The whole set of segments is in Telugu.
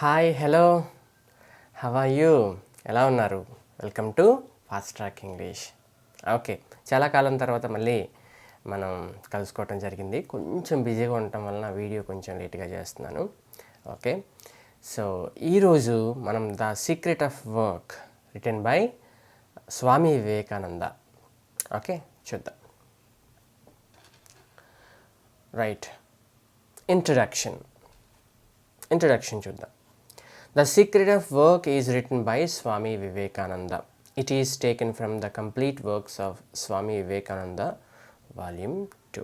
Hi hello how are you ఎలా ఉన్నారు? Welcome to fast track English. Okay, చాలా కాలం తర్వాత మళ్ళీ మనం కలుసుకోవటం జరిగింది. కొంచెం బిజీగా ఉండటం వలన వీడియో కొంచెం లేట్గా చేస్తున్నాను. ఓకే, సో ఈరోజు మనం the secret of work written by Swami Vivekananda. Okay, చూద్దాం. రైట్, ఇంట్రడక్షన్ చూద్దాం. The Secret of Work is written by Swami Vivekananda. It is taken from the complete works of Swami Vivekananda, Volume 2.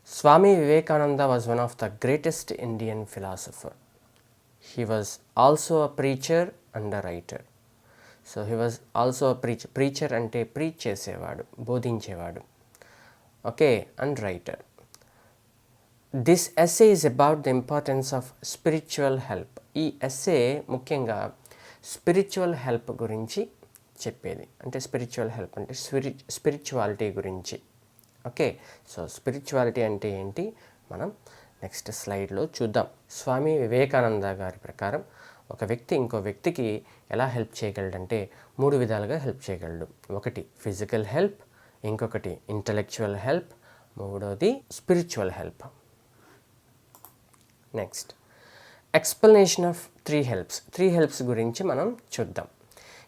Swami Vivekananda was one of the greatest Indian philosophers. He was also a preacher and a writer. So he was also a preacher ante preach చేసేవాడు, బోధించేవాడు. Okay, and writer. This essay is about the importance of spiritual help. ఈ ఎస్సే ముఖ్యంగా స్పిరిచువల్ హెల్ప్ గురించి చెప్పేది. అంటే స్పిరిచువల్ హెల్ప్ అంటే స్పిరిచువాలిటీ గురించి. ఓకే, సో స్పిరిచువాలిటీ అంటే ఏంటి మనం నెక్స్ట్ స్లైడ్లో చూద్దాం. స్వామి వివేకానంద గారి ప్రకారం ఒక వ్యక్తి ఇంకో వ్యక్తికి ఎలా హెల్ప్ చేయగలడంటే 3 విధాలుగా హెల్ప్ చేయగలడు. ఒకటి ఫిజికల్ హెల్ప్, ఇంకొకటి ఇంటలెక్చువల్ హెల్ప్, మూడోది spiritual help. Next explanation of 3 helps గురించి మనం చూద్దాం.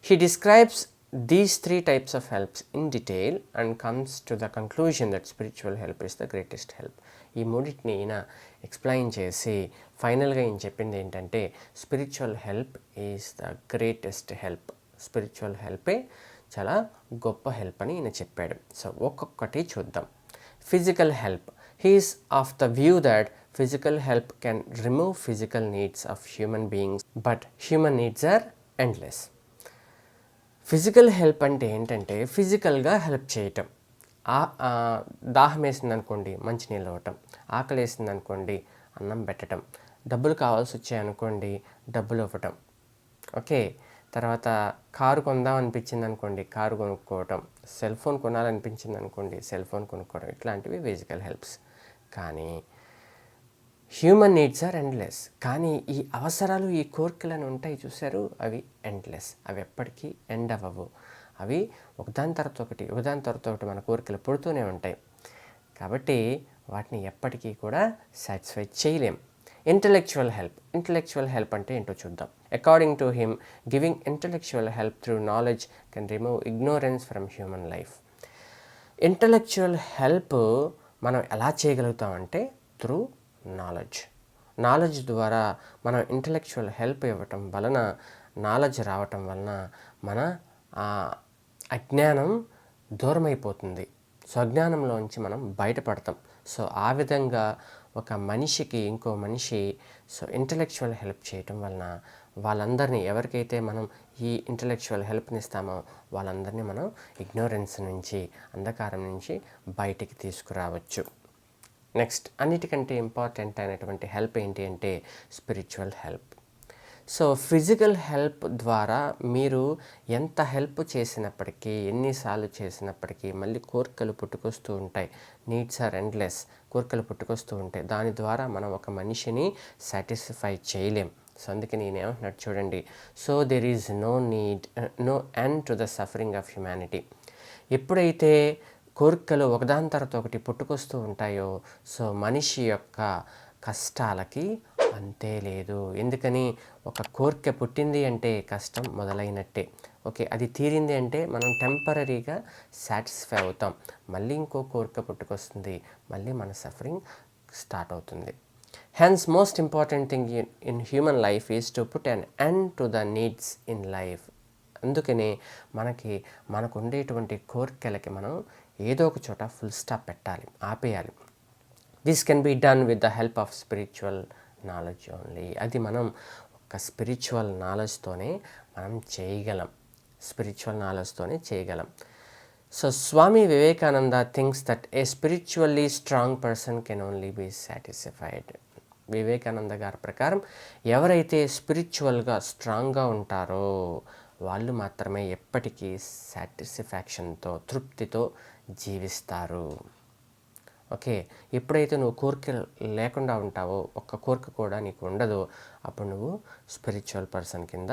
He describes these 3 types of helps in detail and comes to the conclusion that spiritual help is the greatest help. ఈ మూడింటిని ఈయన ఎక్స్ప్లెయిన్ చేసి ఫైనల్గా ఈయన చెప్పింది ఏంటంటే spiritual help is the greatest help. Spiritual హెల్పే చాలా గొప్ప హెల్ప్ అని ఈయన చెప్పాడు. సో ఒక్కొక్కటి చూద్దాం. Physical help. He is of the view that physical help can remove physical needs of human beings, but human needs are endless. Physical help అంటే ఏంటంటే ఫిజికల్గా హెల్ప్ చేయటం. దాహం వేసింది అనుకోండి మంచినీళ్ళు ఇవ్వటం, ఆకలి వేసింది అనుకోండి అన్నం పెట్టడం, డబ్బులు కావాల్సి వచ్చాయనుకోండి డబ్బులు ఇవ్వటం. ఓకే, తర్వాత కారు కొందాం అనిపించింది అనుకోండి కారు కొనుక్కోవటం, సెల్ ఫోన్ కొనాలనిపించింది అనుకోండి సెల్ ఫోన్ కొనుక్కోవడం, ఇట్లాంటివి ఫిజికల్ హెల్ప్స్. కానీ హ్యూమన్ నీడ్స్ ఆర్ ఎండ్లెస్. కానీ ఈ అవసరాలు, ఈ కోరికలను ఉంటాయి చూశారు, అవి ఎండ్లెస్. అవి ఎప్పటికీ ఎండ్ అవ్వవు. అవి ఒకదాని తర్వాత ఒకటి మన కోరికలు పుడుతూనే ఉంటాయి. కాబట్టి వాటిని ఎప్పటికీ కూడా సాటిస్ఫై చేయలేం. ఇంటలెక్చువల్ హెల్ప్ అంటే ఏంటో చూద్దాం. According to him, giving intellectual help through knowledge can remove ignorance from human life. Intellectual help మనం ఎలా చేయగలుగుతామంటే త్రూ నాలెడ్జ్ ద్వారా మనం ఇంటలెక్చువల్ హెల్ప్ ఇవ్వటం వలన, నాలెడ్జ్ రావటం వలన మన అజ్ఞానం దూరమైపోతుంది. సో అజ్ఞానంలోంచి మనం బయటపడతాం. సో ఆ విధంగా ఒక మనిషికి ఇంకో మనిషి ఇంటలెక్చువల్ హెల్ప్ చేయటం వలన వాళ్ళందరినీ, ఎవరికైతే మనం ఈ ఇంటలెక్చువల్ హెల్ప్ని ఇస్తామో వాళ్ళందరినీ మనం ఇగ్నోరెన్స్ నుంచి, అంధకారం నుంచి బయటికి తీసుకురావచ్చు. నెక్స్ట్, అన్నిటికంటే ఇంపార్టెంట్ అయినటువంటి హెల్ప్ ఏంటి అంటే spiritual help. So physical help ద్వారా మీరు ఎంత హెల్ప్ చేసినప్పటికీ, ఎన్నిసార్లు చేసినప్పటికీ మళ్ళీ కోరికలు పుట్టుకొస్తూ ఉంటాయి. Needs are endless. కోరికలు పుట్టుకొస్తూ ఉంటాయి. దాని ద్వారా మనం ఒక మనిషిని సాటిస్ఫై చేయలేం. సో అందుకే నేనేమంటున్నట్టు చూడండి. So there is no end to the suffering of humanity. ఎప్పుడైతే కోరికలు ఒకదాని తర్వాత ఒకటి పుట్టుకొస్తూ ఉంటాయో సో మనిషి యొక్క కష్టాలకి అంతే లేదు. ఎందుకని, ఒక కోరిక పుట్టింది అంటే కష్టం మొదలైనట్టే. ఓకే, అది తీరింది అంటే మనం టెంపరీగా సాటిస్ఫై అవుతాం. మళ్ళీ ఇంకో కోరిక పుట్టుకొస్తుంది, మళ్ళీ మన సఫరింగ్ స్టార్ట్ అవుతుంది. Hence most important thing in human life is to put an end to the needs in life. అందుకనే మనకు ఉండేటువంటి కోరికలకి మనం ఏదో ఒక చోట ఫుల్ స్టాప్ పెట్టాలి, ఆపేయాలి. This can be done with the help of spiritual knowledge only. అది మనం ఒక స్పిరిచువల్ నాలెడ్జ్తోనే మనం చేయగలం. So Swami Vivekananda thinks that a spiritually strong person can only be satisfied. Vivekananda గారి ప్రకారం ఎవరైతే స్పిరిచువల్గా స్ట్రాంగ్గా ఉంటారో వాళ్ళు మాత్రమే ఎప్పటికీ సాటిస్ఫాక్షన్తో, తృప్తితో జీవిస్తారు. ఓకే, ఎప్పుడైతే నువ్వు కోరిక లేకుండా ఉంటావో, ఒక్క కోరిక కూడా నీకు ఉండదో, అప్పుడు నువ్వు స్పిరిచువల్ పర్సన్ కింద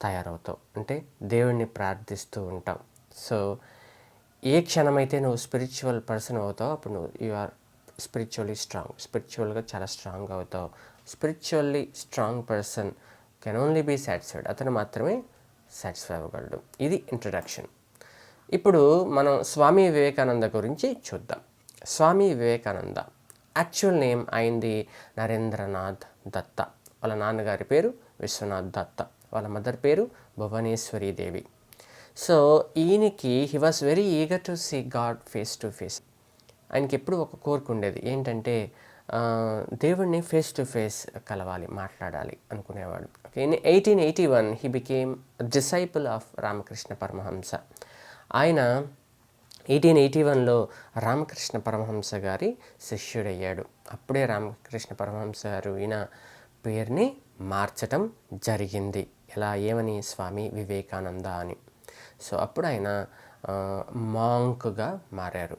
తయారవుతావు. అంటే దేవుణ్ణి ప్రార్థిస్తూ ఉంటావు. సో ఏ క్షణమైతే నువ్వు స్పిరిచువల్ పర్సన్ అవుతావు, అప్పుడు నువ్వు యు ఆర్ స్పిరిచువల్లీ స్ట్రాంగ్. స్పిరిచువల్గా చాలా స్ట్రాంగ్ అవుతావు. Spiritually strong person can only be satisfied. అతను మాత్రమే సాటిస్ఫై అవ్వగలడు. ఇది ఇంట్రడక్షన్. ఇప్పుడు మనం స్వామి వివేకానంద గురించి చూద్దాం. స్వామి వివేకానంద యాక్చువల్ నేమ్ అయింది నరేంద్రనాథ్ దత్త. వాళ్ళ నాన్నగారి పేరు విశ్వనాథ్ దత్త, వాళ్ళ మదర్ పేరు భువనేశ్వరీ దేవి. సో ఈయనకి he was very eager to see God face to face. ఆయనకి ఎప్పుడు ఒక కోరిక ఉండేది, ఏంటంటే దేవుణ్ణి ఫేస్ టు ఫేస్ కలవాలి, మాట్లాడాలి అనుకునేవాడు. Okay, in 1881 he became disciple of Ramakrishna Paramahamsa. ఆయన 1881లో రామకృష్ణ పరమహంస గారి శిష్యుడయ్యాడు. అప్పుడే రామకృష్ణ పరమహంస గారు ఈయన పేరుని మార్చటం జరిగింది. ఎలా, ఏమని, స్వామి వివేకానంద అని. సో అప్పుడు ఆయన మాంక్గా మారారు.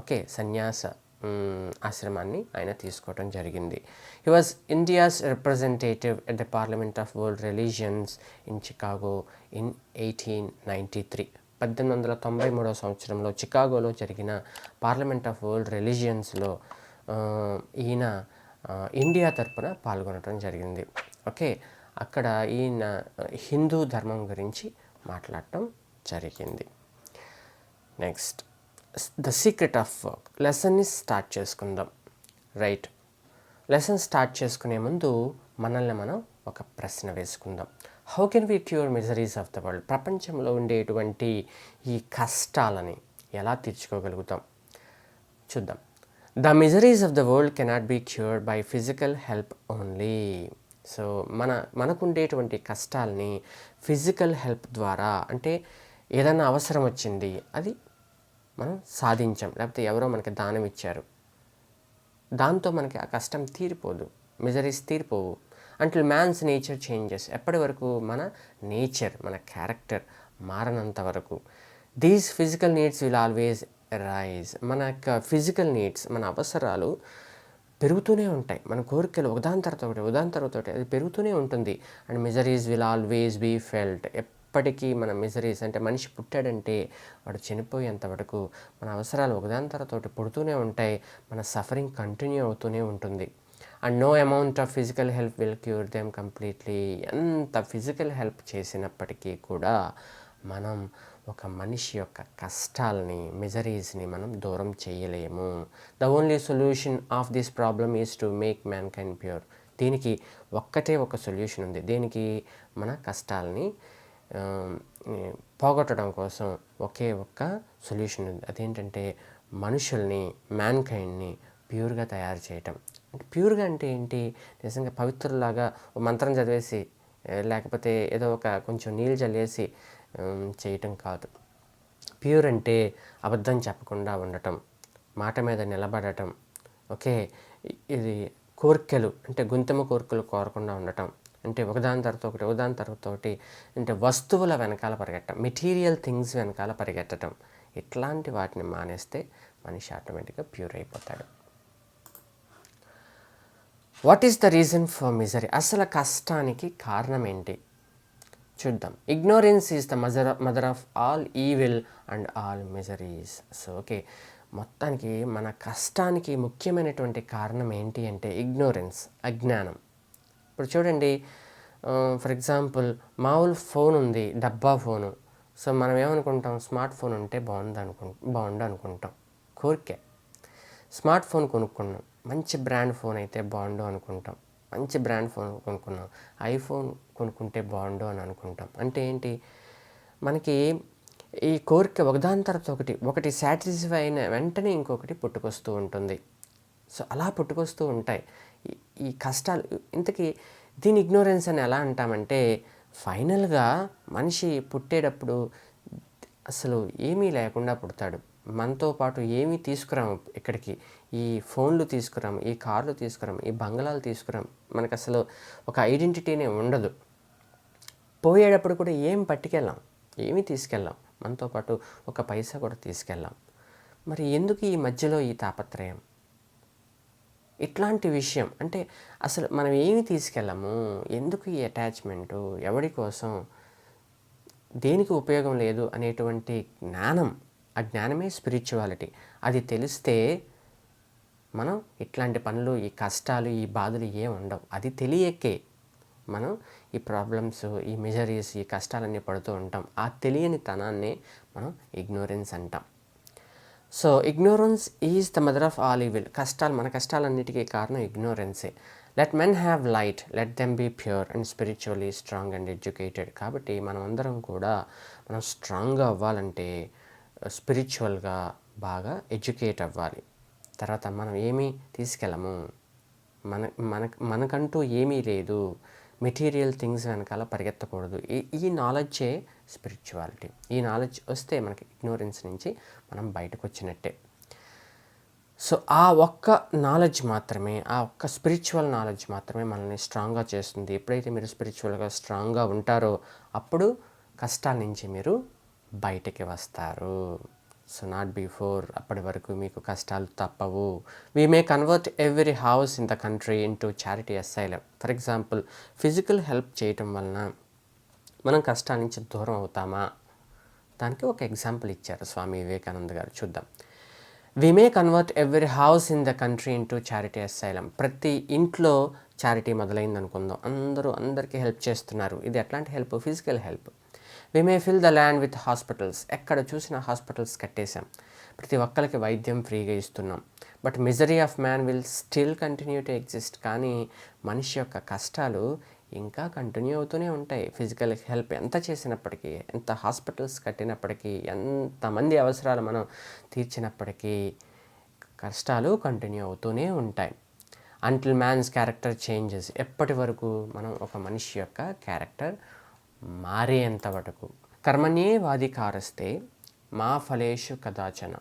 ఓకే, సన్యాస ఆశ్రమాన్ని ఆయన తీసుకోవడం జరిగింది. He was India's representative at the parliament of world religions in Chicago in 1893. 1893 సంవత్సరంలో చికాగోలో జరిగిన పార్లమెంట్ ఆఫ్ వరల్డ్ రిలీజియన్స్లో ఈయన ఇండియా తరపున పాల్గొనడం జరిగింది. ఓకే, అక్కడ ఈయన హిందూ ధర్మం గురించి మాట్లాడటం జరిగింది. Next, the secret of work. లెసన్ని స్టార్ట్ చేసుకుందాం. రైట్, లెసన్ స్టార్ట్ చేసుకునే ముందు మనల్ని మనం ఒక ప్రశ్న వేసుకుందాం. How can we cure miseries of the world? ప్రపంచంలో ఉండేటువంటి ఈ కష్టాలని ఎలా తీర్చుకోగలుగుతాం చూద్దాం. The miseries of the world cannot be cured by physical help only. So మనకుండేటువంటి కష్టాలని ఫిజికల్ హెల్ప్ ద్వారా, అంటే ఏదైనా అవసరం వచ్చింది, అది మనం సాధించాం, లేకపోతే ఎవరో మనకి దానం ఇచ్చారు, దాంతో మనకి ఆ కష్టం తీరిపోదు, మిజరీస్ తీరిపోవు. Until man's nature changes. ఎప్పటి వరకు? మన నేచర్, మన క్యారెక్టర్ మారనంత వరకు. These physical needs will always rise. మన యొక్క ఫిజికల్ నీడ్స్, మన అవసరాలు పెరుగుతూనే ఉంటాయి. మన కోరికలు ఒకదాని తర్వాత ఒకటి అది పెరుగుతూనే ఉంటుంది. And miseries will always be felt. ఎప్పటికీ మన మిజరీస్, అంటే మనిషి పుట్టాడంటే వాడు చనిపోయేంత వరకు మన అవసరాలు ఒకదాని తర్వాత ఒకటి పుడుతూనే ఉంటాయి. మన సఫరింగ్ కంటిన్యూ అవుతూనే ఉంటుంది. And no amount of physical help will cure them completely. ఎంత ఫిజికల్ హెల్ప్ చేసినప్పటికీ కూడా మనం ఒక మనిషి యొక్క కష్టాలని, మిజరీస్ని మనం దూరం చేయలేము. The only solution of this problem is to make man kind pure. దీనికి ఒక్కటే ఒక సొల్యూషన్ ఉంది. దీనికి మన కష్టాలని పోగొట్టడం కోసం ఒకే ఒక్క సొల్యూషన్ ఉంది. అదేంటంటే మనుషుల్ని, మ్యాన్ కైండ్ని ప్యూర్గా తయారు చేయటం. అంటే ప్యూర్గా అంటే ఏంటి? నిజంగా పవిత్రులాగా మంత్రం చదివేసి, లేకపోతే ఏదో ఒక కొంచెం నీళ్ళు చల్లేసి చేయటం కాదు. ప్యూర్ అంటే అబద్ధం చెప్పకుండా ఉండటం, మాట మీద నిలబడటం. ఓకే, ఇది కోరికలు అంటే గుంతెమ్మ కోరికలు కోరకుండా ఉండటం, అంటే ఒకదాని తర్వాత ఒకటి, అంటే వస్తువుల వెనకాల పరిగెట్టడం, మెటీరియల్ థింగ్స్ వెనకాల పరిగెట్టడం. ఇట్లాంటి వాటిని మానేస్తే మనిషి ఆటోమేటిక్గా ప్యూర్ అయిపోతాడు. What is the reason for misery? అసలు కష్టానికి కారణం ఏంటి చూద్దాం. Ignorance is the mother of all evil and all miseries. So okay, మొత్తానికి మన కష్టానికి ముఖ్యమైనటువంటి కారణం ఏంటి అంటే ఇగ్నోరెన్స్, అజ్ఞానం. ఇప్పుడు చూడండి, ఫర్ ఎగ్జాంపుల్ మామూలు ఫోన్ ఉంది, డబ్బా ఫోను. సో మనం ఏమనుకుంటాం? స్మార్ట్ ఫోన్ ఉంటే బాగుండు అనుకుంటాం, కోరికే. స్మార్ట్ ఫోన్ కొనుక్కున్నాం, మంచి బ్రాండ్ ఫోన్ అయితే బాగుండు అనుకుంటాం, మంచి బ్రాండ్ ఫోన్ కొనుక్కున్నాం, ఐఫోన్ కొనుక్కుంటే బాగుండు అని అనుకుంటాం. అంటే ఏంటి? మనకి ఈ కోరిక ఒకదాని తర్వాత ఒకటి సాటిస్ఫై అయిన వెంటనే ఇంకొకటి పుట్టుకొస్తూ ఉంటుంది. సో అలా పుట్టుకొస్తూ ఉంటాయి ఈ కష్టాలు. ఇంతకీ దీని ఇగ్నోరెన్స్ అని ఎలా అంటామంటే, ఫైనల్గా మనిషి పుట్టేటప్పుడు అసలు ఏమీ లేకుండా పుడతాడు. మనతో పాటు ఏమీ తీసుకురాము ఇక్కడికి. ఈ ఫోన్లు తీసుకురాము, ఈ కార్లు తీసుకురాము, ఈ బంగ్లాలు తీసుకురాము. మనకు అసలు ఒక ఐడెంటిటీనే ఉండదు. పోయేటప్పుడు కూడా ఏం పట్టుకెళ్ళాం, ఏమీ తీసుకెళ్ళాం, మనతో పాటు ఒక పైసా కూడా తీసుకెళ్ళాం. మరి ఎందుకు ఈ మధ్యలో ఈ తాపత్రయం? ఇట్లాంటి విషయం అంటే అసలు మనం ఏమి తీసుకెళ్ళము, ఎందుకు ఈ అటాచ్మెంటు, ఎవడి కోసం, దేనికి ఉపయోగం లేదు అనేటువంటి జ్ఞానం, ఆ జ్ఞానమే స్పిరిచువాలిటీ. అది తెలిస్తే మనం ఇట్లాంటి పనులు, ఈ కష్టాలు, ఈ బాధలు ఏం ఉండవు. అది తెలియకే మనం ఈ ప్రాబ్లమ్స్, ఈ మిజరీస్, ఈ కష్టాలన్నీ పడుతూ ఉంటాం. ఆ తెలియని తనాన్ని మనం ఇగ్నోరెన్స్ అంటాం. So ignorance is the mother of all evil. మన కష్టాలన్నిటికీ కారణం ఇగ్నోరెన్సే. Let men have light, let them be pure and spiritually strong and educated. కాబట్టి మనం అందరం కూడా మనం స్ట్రాంగ్గా అవ్వాలంటే స్పిరిచువల్గా బాగా ఎడ్యుకేట్ అవ్వాలి. తర్వాత మనం ఏమీ తీసుకెళ్ళము, మనకంటూ ఏమీ లేదు, మెటీరియల్ థింగ్స్ వెనకాల పరిగెత్తకూడదు. ఈ నాలెడ్జే స్పిరిచువాలిటీ. ఈ నాలెడ్జ్ వస్తే మనకి ఇగ్నోరెన్స్ నుంచి మనం బయటకు వచ్చినట్టే. సో ఆ ఒక్క నాలెడ్జ్ మాత్రమే, ఆ ఒక్క స్పిరిచువల్ నాలెడ్జ్ మాత్రమే మనల్ని స్ట్రాంగ్గా చేస్తుంది. ఎప్పుడైతే మీరు స్పిరిచువల్గా స్ట్రాంగ్గా ఉంటారో అప్పుడు కష్టాల నుంచి మీరు బయటకి వస్తారు. So not before. అప్పటి వరకు మీకు కష్టాలు తప్పవు. We may convert every house in the country into charity asylum. For example, physical help చేయటం వలన మనం కష్టాల నుంచి దూరం అవుతామా? దానికి ఒక ఎగ్జాంపుల్ ఇచ్చారు స్వామి వివేకానంద గారు. చూద్దాం. We may convert every house in the country into charity asylum. ప్రతి ఇంట్లో చారిటీ మొదలైంది అనుకుందాం. అందరికీ హెల్ప్ చేస్తున్నారు. ఇది ఎట్లాంటి help? Physical help. We may fill the land with hospitals. ఎక్కడ చూసినా హాస్పిటల్స్ కట్టేశాం, ప్రతి ఒక్కరికి వైద్యం ఫ్రీగా ఇస్తున్నాం. But misery of man will still continue to exist. కానీ మనిషి యొక్క కష్టాలు ఇంకా కంటిన్యూ అవుతూనే ఉంటాయి. ఫిజికల్ హెల్ప్ ఎంత చేసినప్పటికీ, ఎంత హాస్పిటల్స్ కట్టినప్పటికీ, ఎంతమంది అవసరాలు మనం తీర్చినప్పటికీ కష్టాలు కంటిన్యూ అవుతూనే ఉంటాయి. Until man's character changes. ఎప్పటి వరకు? మనం ఒక మనిషి యొక్క క్యారెక్టర్ మారేంత వరకు. కర్మణ్యేవాధికారస్తే మా ఫలేషు కదాచన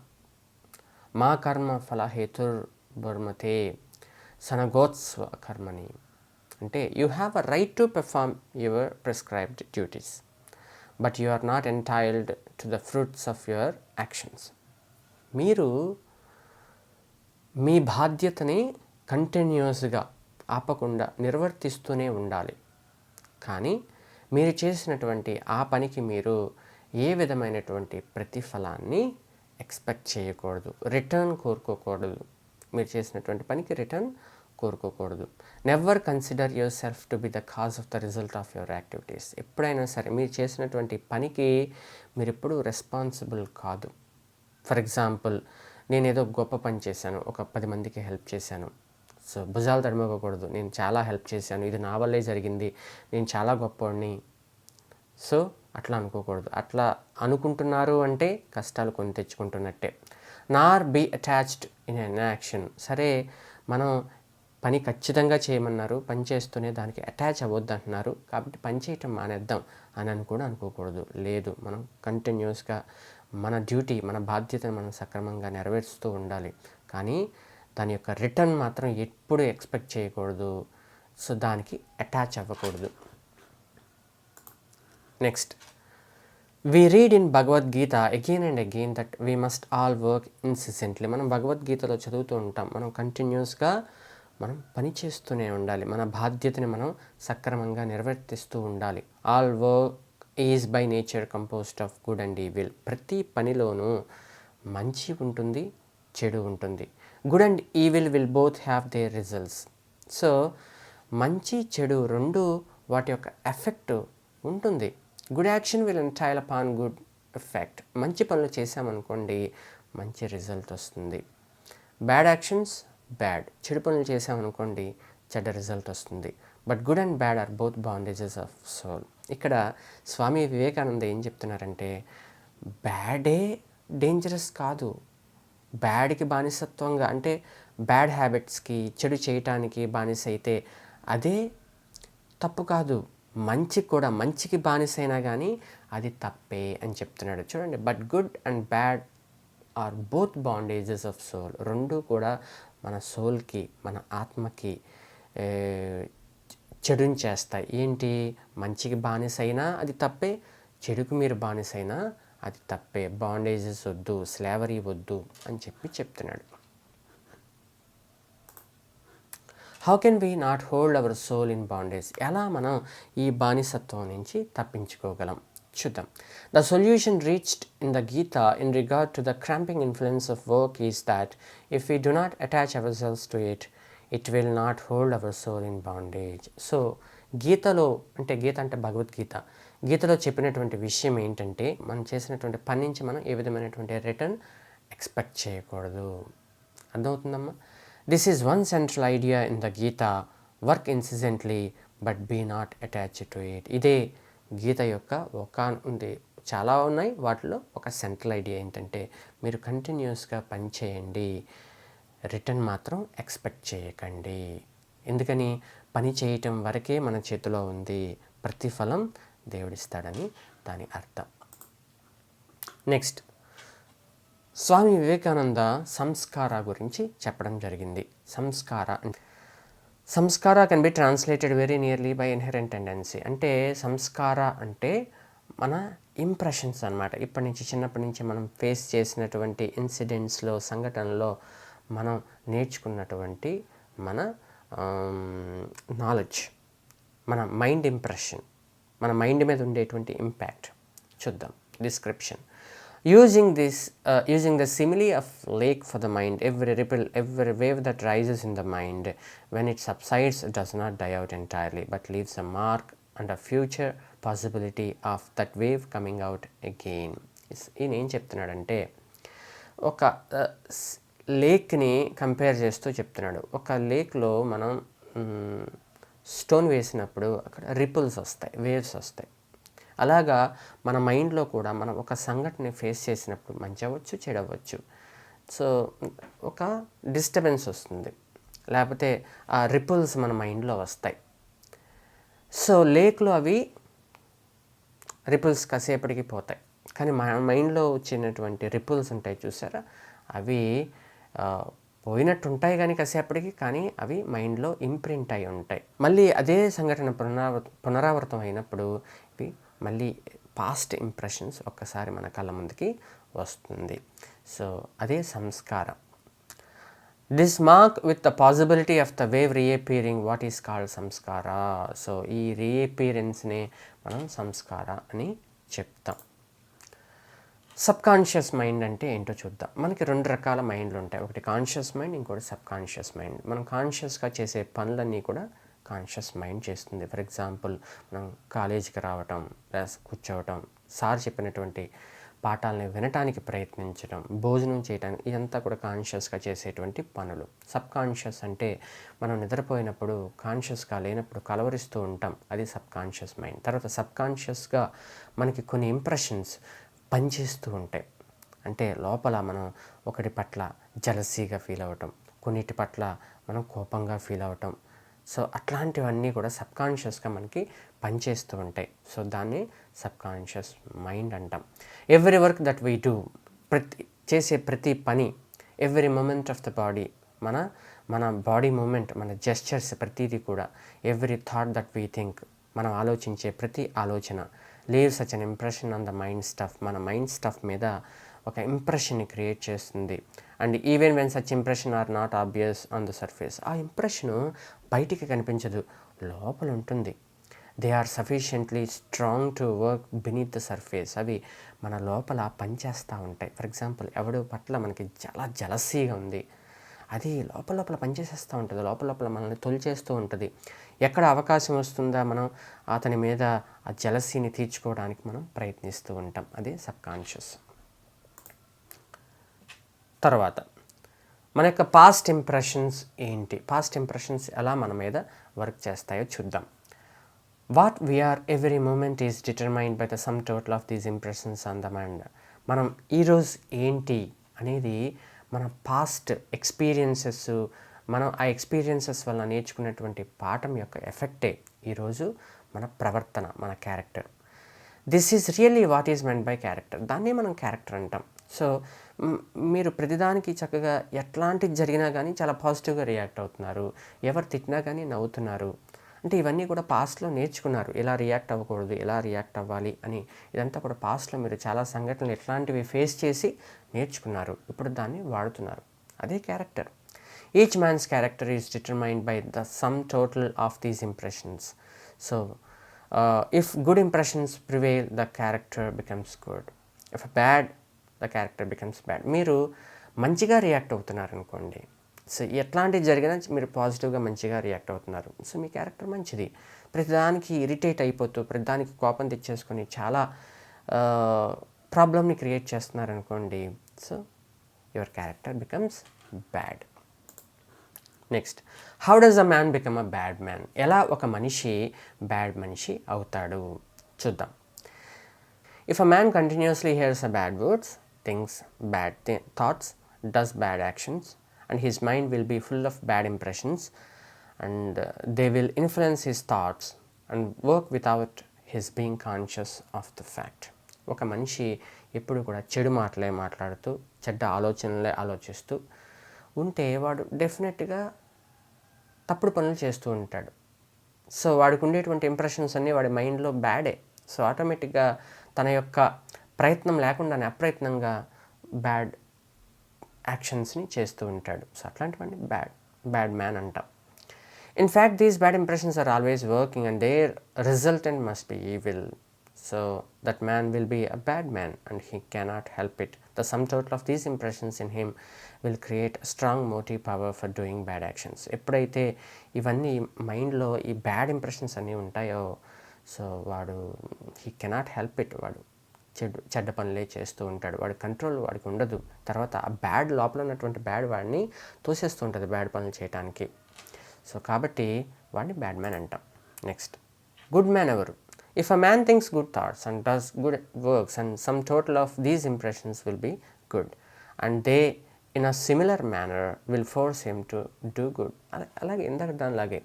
మా కర్మ ఫలహేతుర్వర్మతే సనగోత్స్వ కర్మణి. అంటే you have a right to perform your prescribed duties, but you are not entitled to the fruits of your actions. మీరు మీ బాధ్యతని కంటిన్యూస్గా ఆపకుండా నిర్వర్తిస్తూనే ఉండాలి. కానీ మీరు చేసినటువంటి ఆ పనికి మీరు ఏ విధమైనటువంటి ప్రతిఫలాన్ని ఎక్స్పెక్ట్ చేయకూడదు, రిటర్న్ కోరుకోకూడదు. మీరు చేసినటువంటి పనికి రిటర్న్ కోరుకోకూడదు. Never consider yourself to be the cause of the result of your activities. ఎప్పుడైనా సరే మీరు చేసినటువంటి పనికి మీరు ఎప్పుడూ రెస్పాన్సిబుల్ కాదు. ఫర్ ఎగ్జాంపుల్, నేను ఏదో గొప్ప పని చేశాను, ఒక 10 మందికి హెల్ప్ చేశాను. సో భుజాలు తడుముకోకూడదు, నేను చాలా హెల్ప్ చేశాను, ఇది నా వల్లే జరిగింది, నేను చాలా గొప్పవాడిని. సో అట్లా అనుకోకూడదు. అట్లా అనుకుంటున్నారు అంటే కష్టాలు కొని తెచ్చుకుంటున్నట్టే. Nor be attached in an action. సరే, మనం పని ఖచ్చితంగా చేయమన్నారు, పని చేస్తూనే దానికి అటాచ్ అవ్వద్దు అంటున్నారు, కాబట్టి పని చేయటం మానేద్దాం అని కూడా అనుకోకూడదు. లేదు, మనం కంటిన్యూస్గా మన డ్యూటీ, మన బాధ్యతను మనం సక్రమంగా నెరవేరుస్తూ ఉండాలి. కానీ దాని యొక్క రిటర్న్ మాత్రం ఎప్పుడు ఎక్స్పెక్ట్ చేయకూడదు. సో దానికి అటాచ్ అవ్వకూడదు. Next, we read in Bhagavad Gita again and again that we must all work incessantly. మనం భగవద్గీతలో చదువుతూ ఉంటాం, మనం కంటిన్యూస్గా మనం పని చేస్తూనే ఉండాలి, మన బాధ్యతని మనం సక్రమంగా నిర్వర్తిస్తూ ఉండాలి. All work is by nature composed of good and evil. ప్రతి పనిలోనూ మంచి ఉంటుంది, చెడు ఉంటుంది. Good and evil will both have their results. So మంచి చెడు రెండు వాటి యొక్క ఎఫెక్ట్ ఉంటుంది. Good action will entail upon good effect. మంచి పనులు చేసామనుకోండి, మంచి రిజల్ట్ వస్తుంది. బ్యాడ్ యాక్షన్స్ బ్యాడ్, చెడు పనులు చేసామనుకోండి, చెడ్డ రిజల్ట్ వస్తుంది. But good and bad are both bondages of soul. ఇక్కడ స్వామి వివేకానంద ఏం చెప్తున్నారంటే, బ్యాడే డేంజరస్ కాదు. బ్యాడ్కి బానిసత్వంగా, అంటే బ్యాడ్ హ్యాబిట్స్కి, చెడు చేయటానికి బానిస అయితే అదే తప్పు కాదు. మంచికి బానిసైనా కానీ అది తప్పే అని చెప్తున్నాడు. చూడండి, but good and bad are both bondages of soul. రెండు కూడా మన సోల్కి, మన ఆత్మకి చెడుని చేస్తాయి. ఏంటి? మంచికి బానిసైనా అది తప్పే, చెడుకు మీరు బానిసైనా అది తప్పే, బాండేజెస్ వద్దు, స్లేవరీ వద్దు అని చెప్తున్నాడు. How can we not hold our soul in bondage? ఎలా మనం ఈ బానిసత్వం నుంచి తప్పించుకోగలం చూద్దాం. The solution reached in the Gita in regard to the cramping influence of work is that if we do not attach our selves to it will not hold our soul in bondage. So గీతలో గీత అంటే భగవద్గీత, గీతలో చెప్పినటువంటి విషయం ఏంటంటే మనం చేసినటువంటి పని నుంచి మనం ఏ విధమైనటువంటి రిటర్న్ ఎక్స్పెక్ట్ చేయకూడదు. అర్థమవుతుందమ్మా? This is one central idea in the Gita, work incidentally but be not attached to it. ఇదే గీత యొక్క ఉంది, చాలా ఉన్నాయి, వాటిలో ఒక సెంట్రల్ ఐడియా ఏంటంటే మీరు కంటిన్యూస్గా పని చేయండి, రిటర్న్ మాత్రం ఎక్స్పెక్ట్ చేయకండి. ఎందుకని? పని చేయటం వరకే మన చేతిలో ఉంది, ప్రతిఫలం దేవుడిస్తాడని దాని అర్థం. నెక్స్ట్, స్వామి వివేకానంద సంస్కార గురించి చెప్పడం జరిగింది. సంస్కార can be translated very nearly by inherent tendency. అంటే సంస్కార అంటే మన ఇంప్రెషన్స్ అన్నమాట. చిన్నప్పటి నుంచి మనం ఫేస్ చేసినటువంటి ఇన్సిడెంట్స్లో, సంఘటనలో మనం నేర్చుకున్నటువంటి మన నాలెడ్జ్, మన మైండ్ ఇంప్రెషన్, మన మైండ్ మీద ఉండేటువంటి ఇంపాక్ట్ చూద్దాం. Description: Using the simile of lake for the mind, every ripple, every wave that rises in the mind, when it subsides, does not die out entirely, but leaves a mark and a future possibility of that wave coming out again. ఈయన ఏం చెప్తున్నాడంటే, ఒక లేక్ని కంపేర్ చేస్తూ చెప్తున్నాడు. ఒక లేక్లో మనం స్టోన్ వేసినప్పుడు అక్కడ రిపుల్స్ వస్తాయి, వేవ్స్ వస్తాయి. అలాగా మన మైండ్లో కూడా మనం ఒక సంఘటనని ఫేస్ చేసినప్పుడు మంచి అవ్వచ్చు, చెడవచ్చు, సో ఒక డిస్టర్బెన్స్ వస్తుంది, లేకపోతే ఆ రిపుల్స్ మన మైండ్లో వస్తాయి. సో లేక్లో అవి రిపుల్స్ కాసేపటికి పోతాయి, కానీ మన మైండ్లో వచ్చినటువంటి రిపుల్స్ ఉంటాయి చూసారా, అవి పోయినట్టు ఉంటాయి కానీ కాసేపటికి, కానీ అవి మైండ్లో ఇంప్రింట్ అయి ఉంటాయి. మళ్ళీ అదే సంఘటన పునరావృతం అయినప్పుడు ఇవి మళ్ళీ పాస్ట్ ఇంప్రెషన్స్ ఒక్కసారి మన కళ్ళ ముందుకి వస్తుంది. సో అదే సంస్కారం. This mark with the possibility of the wave reappearing what is called samskara. So ఈ రీఅపియరెన్స్నే మనం సంస్కార అని చెప్తాం. సబ్కాన్షియస్ మైండ్ అంటే ఏంటో చూద్దాం. మనకి 2 రకాల మైండ్లు ఉంటాయి, ఒకటి కాన్షియస్ మైండ్, ఇంకోటి సబ్కాన్షియస్ మైండ్. మనం కాన్షియస్గా చేసే పనులన్నీ కూడా కాన్షియస్ మైండ్ చేస్తుంది. ఫర్ ఎగ్జాంపుల్, మనం కాలేజీకి రావటం, కూర్చోవటం, సార్ చెప్పినటువంటి పాఠాలని వినటానికి ప్రయత్నించడం, భోజనం చేయడానికి, ఇదంతా కూడా కాన్షియస్గా చేసేటువంటి పనులు. సబ్ కాన్షియస్ అంటే మనం నిద్రపోయినప్పుడు, కాన్షియస్గా లేనప్పుడు కలవరిస్తూ ఉంటాం, అది సబ్ కాన్షియస్ మైండ్. తర్వాత సబ్ కాన్షియస్గా మనకి కొన్ని ఇంప్రెషన్స్ పనిచేస్తూ ఉంటాయి. అంటే లోపల మనం ఒకటి పట్ల జలసీగా ఫీల్ అవ్వటం, కొన్నిటి పట్ల మనం కోపంగా ఫీల్ అవ్వటం, సో అట్లాంటివన్నీ కూడా సబ్కాన్షియస్గా మనకి పనిచేస్తూ ఉంటాయి. సో దాన్ని సబ్కాన్షియస్ మైండ్ అంటాం. Every work that we do, చేసే ప్రతి పని, every moment of the body, మన బాడీ మూమెంట్, మన జెస్చర్స్ ప్రతిదీ కూడా, every thought that we think, మనం ఆలోచించే ప్రతి ఆలోచన, leave such an impression on the mind stuff, మన మైండ్ స్టఫ్ మీద ఒక ఇంప్రెషన్ని క్రియేట్ చేస్తుంది. And even when such impression are not obvious on the surface, ఆ ఇంప్రెషను బయటికి కనిపించదు, లోపల ఉంటుంది. They are sufficiently strong to work beneath the surface, అవి మన లోపల పనిచేస్తూ ఉంటాయి. ఫర్ ఎగ్జాంపుల్, ఎవడో పట్ల మనకి చాలా జలసీగా ఉంది, అది లోపల పనిచేసేస్తూ ఉంటుంది, లోపల మనల్ని తొలిచేస్తూ ఉంటుంది. ఎక్కడ అవకాశం వస్తుందా మనం అతని మీద ఆ జలసీని తీర్చుకోవడానికి మనం ప్రయత్నిస్తూ ఉంటాం, అదే సబ్కాన్షియస్. తర్వాత మన యొక్క పాస్ట్ ఇంప్రెషన్స్ ఏంటి, పాస్ట్ ఇంప్రెషన్స్ ఎలా మన మీద వర్క్ చేస్తాయో చూద్దాం. What we are every moment is determined by the sum total of these impressions on the mind. మనం ఈరోజు ఏంటి అనేది మన పాస్ట్ ఎక్స్పీరియన్సెస్, మనం ఆ ఎక్స్పీరియన్సెస్ వల్ల నేర్చుకున్నటువంటి పాఠం యొక్క ఎఫెక్టే ఈరోజు మన ప్రవర్తన, మన character. This is really what is meant by character, దాన్నే మనం క్యారెక్టర్ అంటాం. సో మీరు ప్రతిదానికి చక్కగా ఎట్లాంటిది జరిగినా కానీ చాలా పాజిటివ్గా రియాక్ట్ అవుతున్నారు, ఎవరు తిట్టినా కానీ నవ్వుతున్నారు, అంటే ఇవన్నీ కూడా పాస్ట్లో నేర్చుకున్నారు, ఎలా రియాక్ట్ అవ్వకూడదు, ఎలా రియాక్ట్ అవ్వాలి అని. ఇదంతా కూడా పాస్ట్లో మీరు చాలా సంఘటనలు ఎట్లాంటివి ఫేస్ చేసి నేర్చుకున్నారు, ఇప్పుడు దాన్ని వాడుతున్నారు. అదే character. Each man's character is determined by the sum total of these impressions. So if good impressions prevail the character becomes good, if bad the character becomes bad. మీరు మంచిగా రియాక్ట్ అవుతున్నారు అనుకోండి, సో ఎట్లాంటివి జరిగినా మీరు పాజిటివ్గా మంచిగా రియాక్ట్ అవుతున్నారు, సో మీ క్యారెక్టర్ మంచిది. ప్రతిదానికి ఇరిటేట్ అయిపోతూ ప్రతిదానికి కోపం తెచ్చేసుకొని చాలా ప్రాబ్లమ్ని క్రియేట్ చేస్తున్నారు అనుకోండి, so your character becomes bad. Next, how does a man become a bad man? ఎలా ఒక మనిషి బ్యాడ్ మనిషి అవుతాడు చూద్దాం. If a man continuously hears a bad words, thinks bad thoughts, does bad actions, and his mind will be full of bad impressions, and they will influence his thoughts and work without his being conscious of the fact. ఒక మనిషి ఎప్పుడు కూడా చెడు మాటలే మాట్లాడుతూ చెడ్డ ఆలోచనలే ఆలోచిస్తూ ఉంటే వాడు డెఫినెట్గా తప్పుడు పనులు చేస్తూ ఉంటాడు. సో వాడికి ఉండేటువంటి ఇంప్రెషన్స్ అన్నీ వాడి మైండ్లో బ్యాడే. సో ఆటోమేటిక్గా తన యొక్క ప్రయత్నం లేకుండానే అప్రయత్నంగా బ్యాడ్ యాక్షన్స్ని చేస్తూ ఉంటాడు. సో అట్లాంటివన్నీ బ్యాడ్ మ్యాన్ అంటాం. In fact these bad impressions are always working and their resultant must be evil. So that man will be a bad man and he cannot help it. The sum total of these impressions in him will create strong motive power for doing bad actions. ఎప్పుడైతే ఇవన్నీ మైండ్లో ఈ బ్యాడ్ ఇంప్రెషన్స్ అన్నీ ఉంటాయో, సో వాడు హీ కెనాట్ హెల్ప్ ఇట్, వాడు చెడ్డ పనులే చేస్తూ ఉంటాడు, వాడి కంట్రోల్ వాడికి ఉండదు. తర్వాత ఆ బ్యాడ్ లోపల ఉన్నటువంటి బ్యాడ్ వాడిని తోసేస్తూ ఉంటుంది బ్యాడ్ పనులు చేయడానికి. సో కాబట్టి వాడిని బ్యాడ్ మ్యాన్ అంటాం. నెక్స్ట్, గుడ్ మ్యాన్ ఎవరు? If a man thinks good thoughts and does good works and sum total of these impressions will be good and they in a similar manner will force him to do good. అలాగే ఇందాక దానిలాగే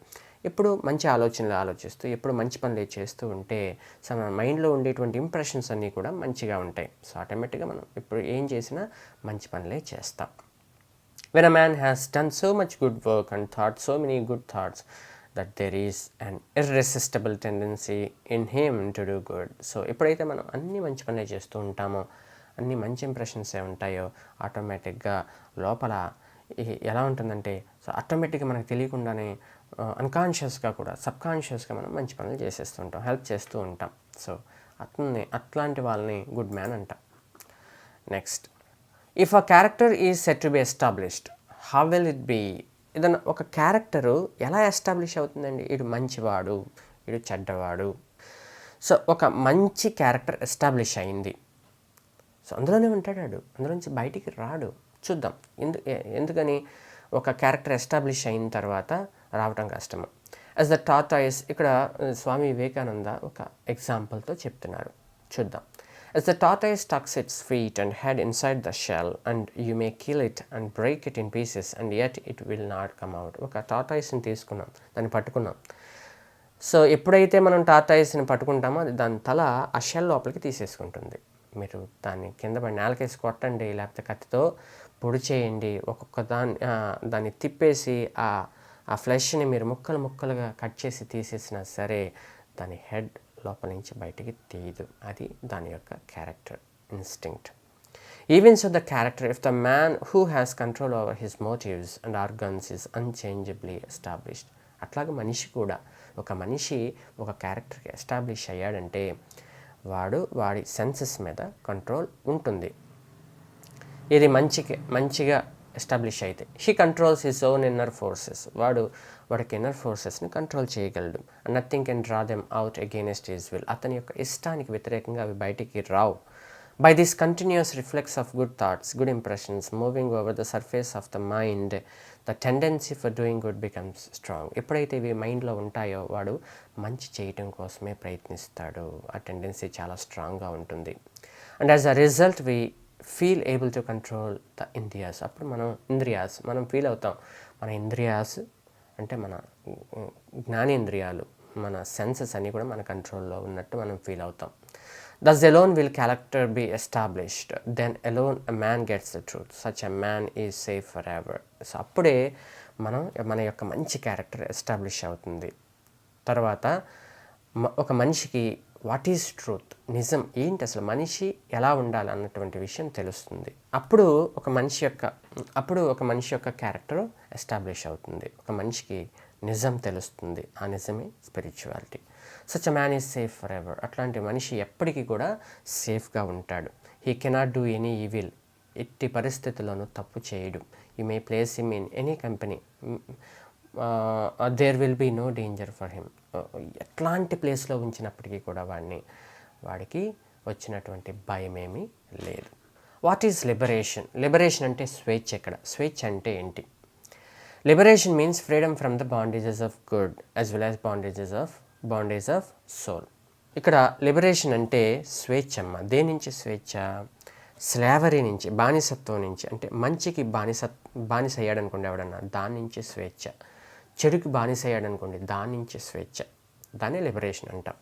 ఎప్పుడు మంచి ఆలోచనలు ఆలోచిస్తూ ఎప్పుడు మంచి పనులు చేస్తూ ఉంటే సో మన మైండ్లో ఉండేటువంటి ఇంప్రెషన్స్ అన్నీ కూడా మంచిగా ఉంటాయి. సో ఆటోమేటిక్గా మనం ఇప్పుడు ఏం చేసినా మంచి పనులే చేస్తాం. When a man has done so much good work and thought so many good thoughts that there is an irresistible tendency in him to do good. So ఎప్పుడైతే మనం అన్ని మంచి పనులే చేస్తూ ఉంటామో, అన్ని మంచి ఇంప్రెషన్స్ ఏ ఉంటాయో, ఆటోమేటిక్గా లోపల ఎలా ఉంటుందంటే సో ఆటోమేటిక్గా మనకు తెలియకుండానే అన్కాన్షియస్గా కూడా సబ్కాన్షియస్గా మనం మంచి పనులు చేసేస్తూ ఉంటాం, హెల్ప్ చేస్తూ ఉంటాం. సో అట్లాంటి వాళ్ళని గుడ్ మ్యాన్ అంటాం. Next, if a character is set to be established, how will it be? ఏదైనా ఒక క్యారెక్టరు ఎలా ఎస్టాబ్లిష్ అవుతుందండి? ఇడు మంచివాడు, ఇడు చెడ్డవాడు. సో ఒక మంచి క్యారెక్టర్ ఎస్టాబ్లిష్ అయింది, సో అందులోనే ఉంటాడు, అందులో నుంచి బయటికి రాడు. చూద్దాం ఎందుకని ఒక క్యారెక్టర్ ఎస్టాబ్లిష్ అయిన తర్వాత రావటం కష్టము. యాజ్ ద టార్టాయిస్, ఇక్కడ స్వామి వివేకానంద ఒక ఎగ్జాంపుల్తో చెప్తున్నారు, చూద్దాం. As the tortoise tucks its feet and head inside the shell and you may kill it and break it in pieces and yet it will not come out. ఒక టార్టాయిస్ని తీసుకున్నాం, దాన్ని పట్టుకున్నాం. సో ఎప్పుడైతే మనం టార్టాయిస్ని పట్టుకుంటామో అది దాని తల ఆ షెల్ లోపలికి తీసేసుకుంటుంది. మీరు దాన్ని కింద పడి నేలకేసి కొట్టండి, లేకపోతే కత్తితో పొడి చేయండి, ఒక్కొక్క దాన్ని తిప్పేసి ఆ ఫ్లెష్ని మీరు ముక్కలుగా కట్ చేసి తీసేసినా సరే దాని హెడ్ లోపల నుంచి బయటికి తీయదు. అది దాని యొక్క character instinct. Even so the character if the man who has control over his motives and organs is unchangeably established. అట్లాగే మనిషి కూడా, ఒక మనిషి ఒక క్యారెక్టర్కి ఎస్టాబ్లిష్ అయ్యాడంటే వాడి సెన్సెస్ మీద కంట్రోల్ ఉంటుంది. ఇది మంచిగా ఎస్టాబ్లిష్ అయితే he controls his own inner forces, వాడికి ఇన్నర్ ఫోర్సెస్ని కంట్రోల్ చేయగలడు. And nothing can draw them out against his will, అతని యొక్క ఇష్టానికి వ్యతిరేకంగా అవి బయటికి రావు. By this continuous reflex of good thoughts, good impressions moving over the surface of the mind, the tendency for doing good becomes strong. ఎప్పుడైతే ఇవి మైండ్లో ఉంటాయో వాడు మంచి చేయటం కోసమే ప్రయత్నిస్తాడు, ఆ టెండెన్సీ చాలా స్ట్రాంగ్గా ఉంటుంది. And as a result we feel able to control the ఇంద్రియాస్. అప్పుడు మనం ఫీల్ అవుతాం, మన ఇంద్రియాస్ అంటే మన జ్ఞానేంద్రియాలు, మన సెన్సెస్ అన్నీ కూడా మన కంట్రోల్లో ఉన్నట్టు మనం ఫీల్ అవుతాం. దస్ alone will character be established, then alone a man gets the truth, such a man is safe forever. So అప్పుడే మన యొక్క మంచి క్యారెక్టర్ ఎస్టాబ్లిష్ అవుతుంది. తర్వాత ఒక మనిషికి వాట్ ఈజ్ ట్రూత్, నిజం ఏంటి, అసలు మనిషి ఎలా ఉండాలి అన్నటువంటి విషయం తెలుస్తుంది. అప్పుడు ఒక మనిషి యొక్క క్యారెక్టర్ ఎస్టాబ్లిష్ అవుతుంది. ఒక మనిషికి నిజం తెలుస్తుంది. ఆ నిజమే spirituality. Such a man is safe for ever. అట్లాంటి మనిషి ఎప్పటికీ కూడా సేఫ్గా ఉంటాడు. He cannot do any evil. ఎట్టి పరిస్థితుల్లోనూ తప్పు చేయడు. You may place him in any company, there will be no danger for him. ఎట్లాంటి ప్లేస్లో ఉంచినప్పటికీ కూడా వాడికి వచ్చినటువంటి భయమేమీ లేదు. What is liberation? లిబరేషన్ అంటే స్వేచ్ఛ. ఇక్కడ స్వేచ్ఛ అంటే ఏంటి? Liberation means freedom from the bondages of good as well as bondage of soul. ఇక్కడ లిబరేషన్ అంటే స్వేచ్ఛ అమ్మ. దేని నుంచి స్వేచ్ఛ? స్లేవరీ నుంచి, బానిసత్వం నుంచి. అంటే మంచికి బానిస అయ్యాడనుకోండి ఎవడన్నా, దాని నుంచి స్వేచ్ఛ. చెడుకి బానిస అయ్యాడనుకోండి, దాని నుంచి స్వేచ్ఛ. దాన్ని లిబరేషన్ అంటాం.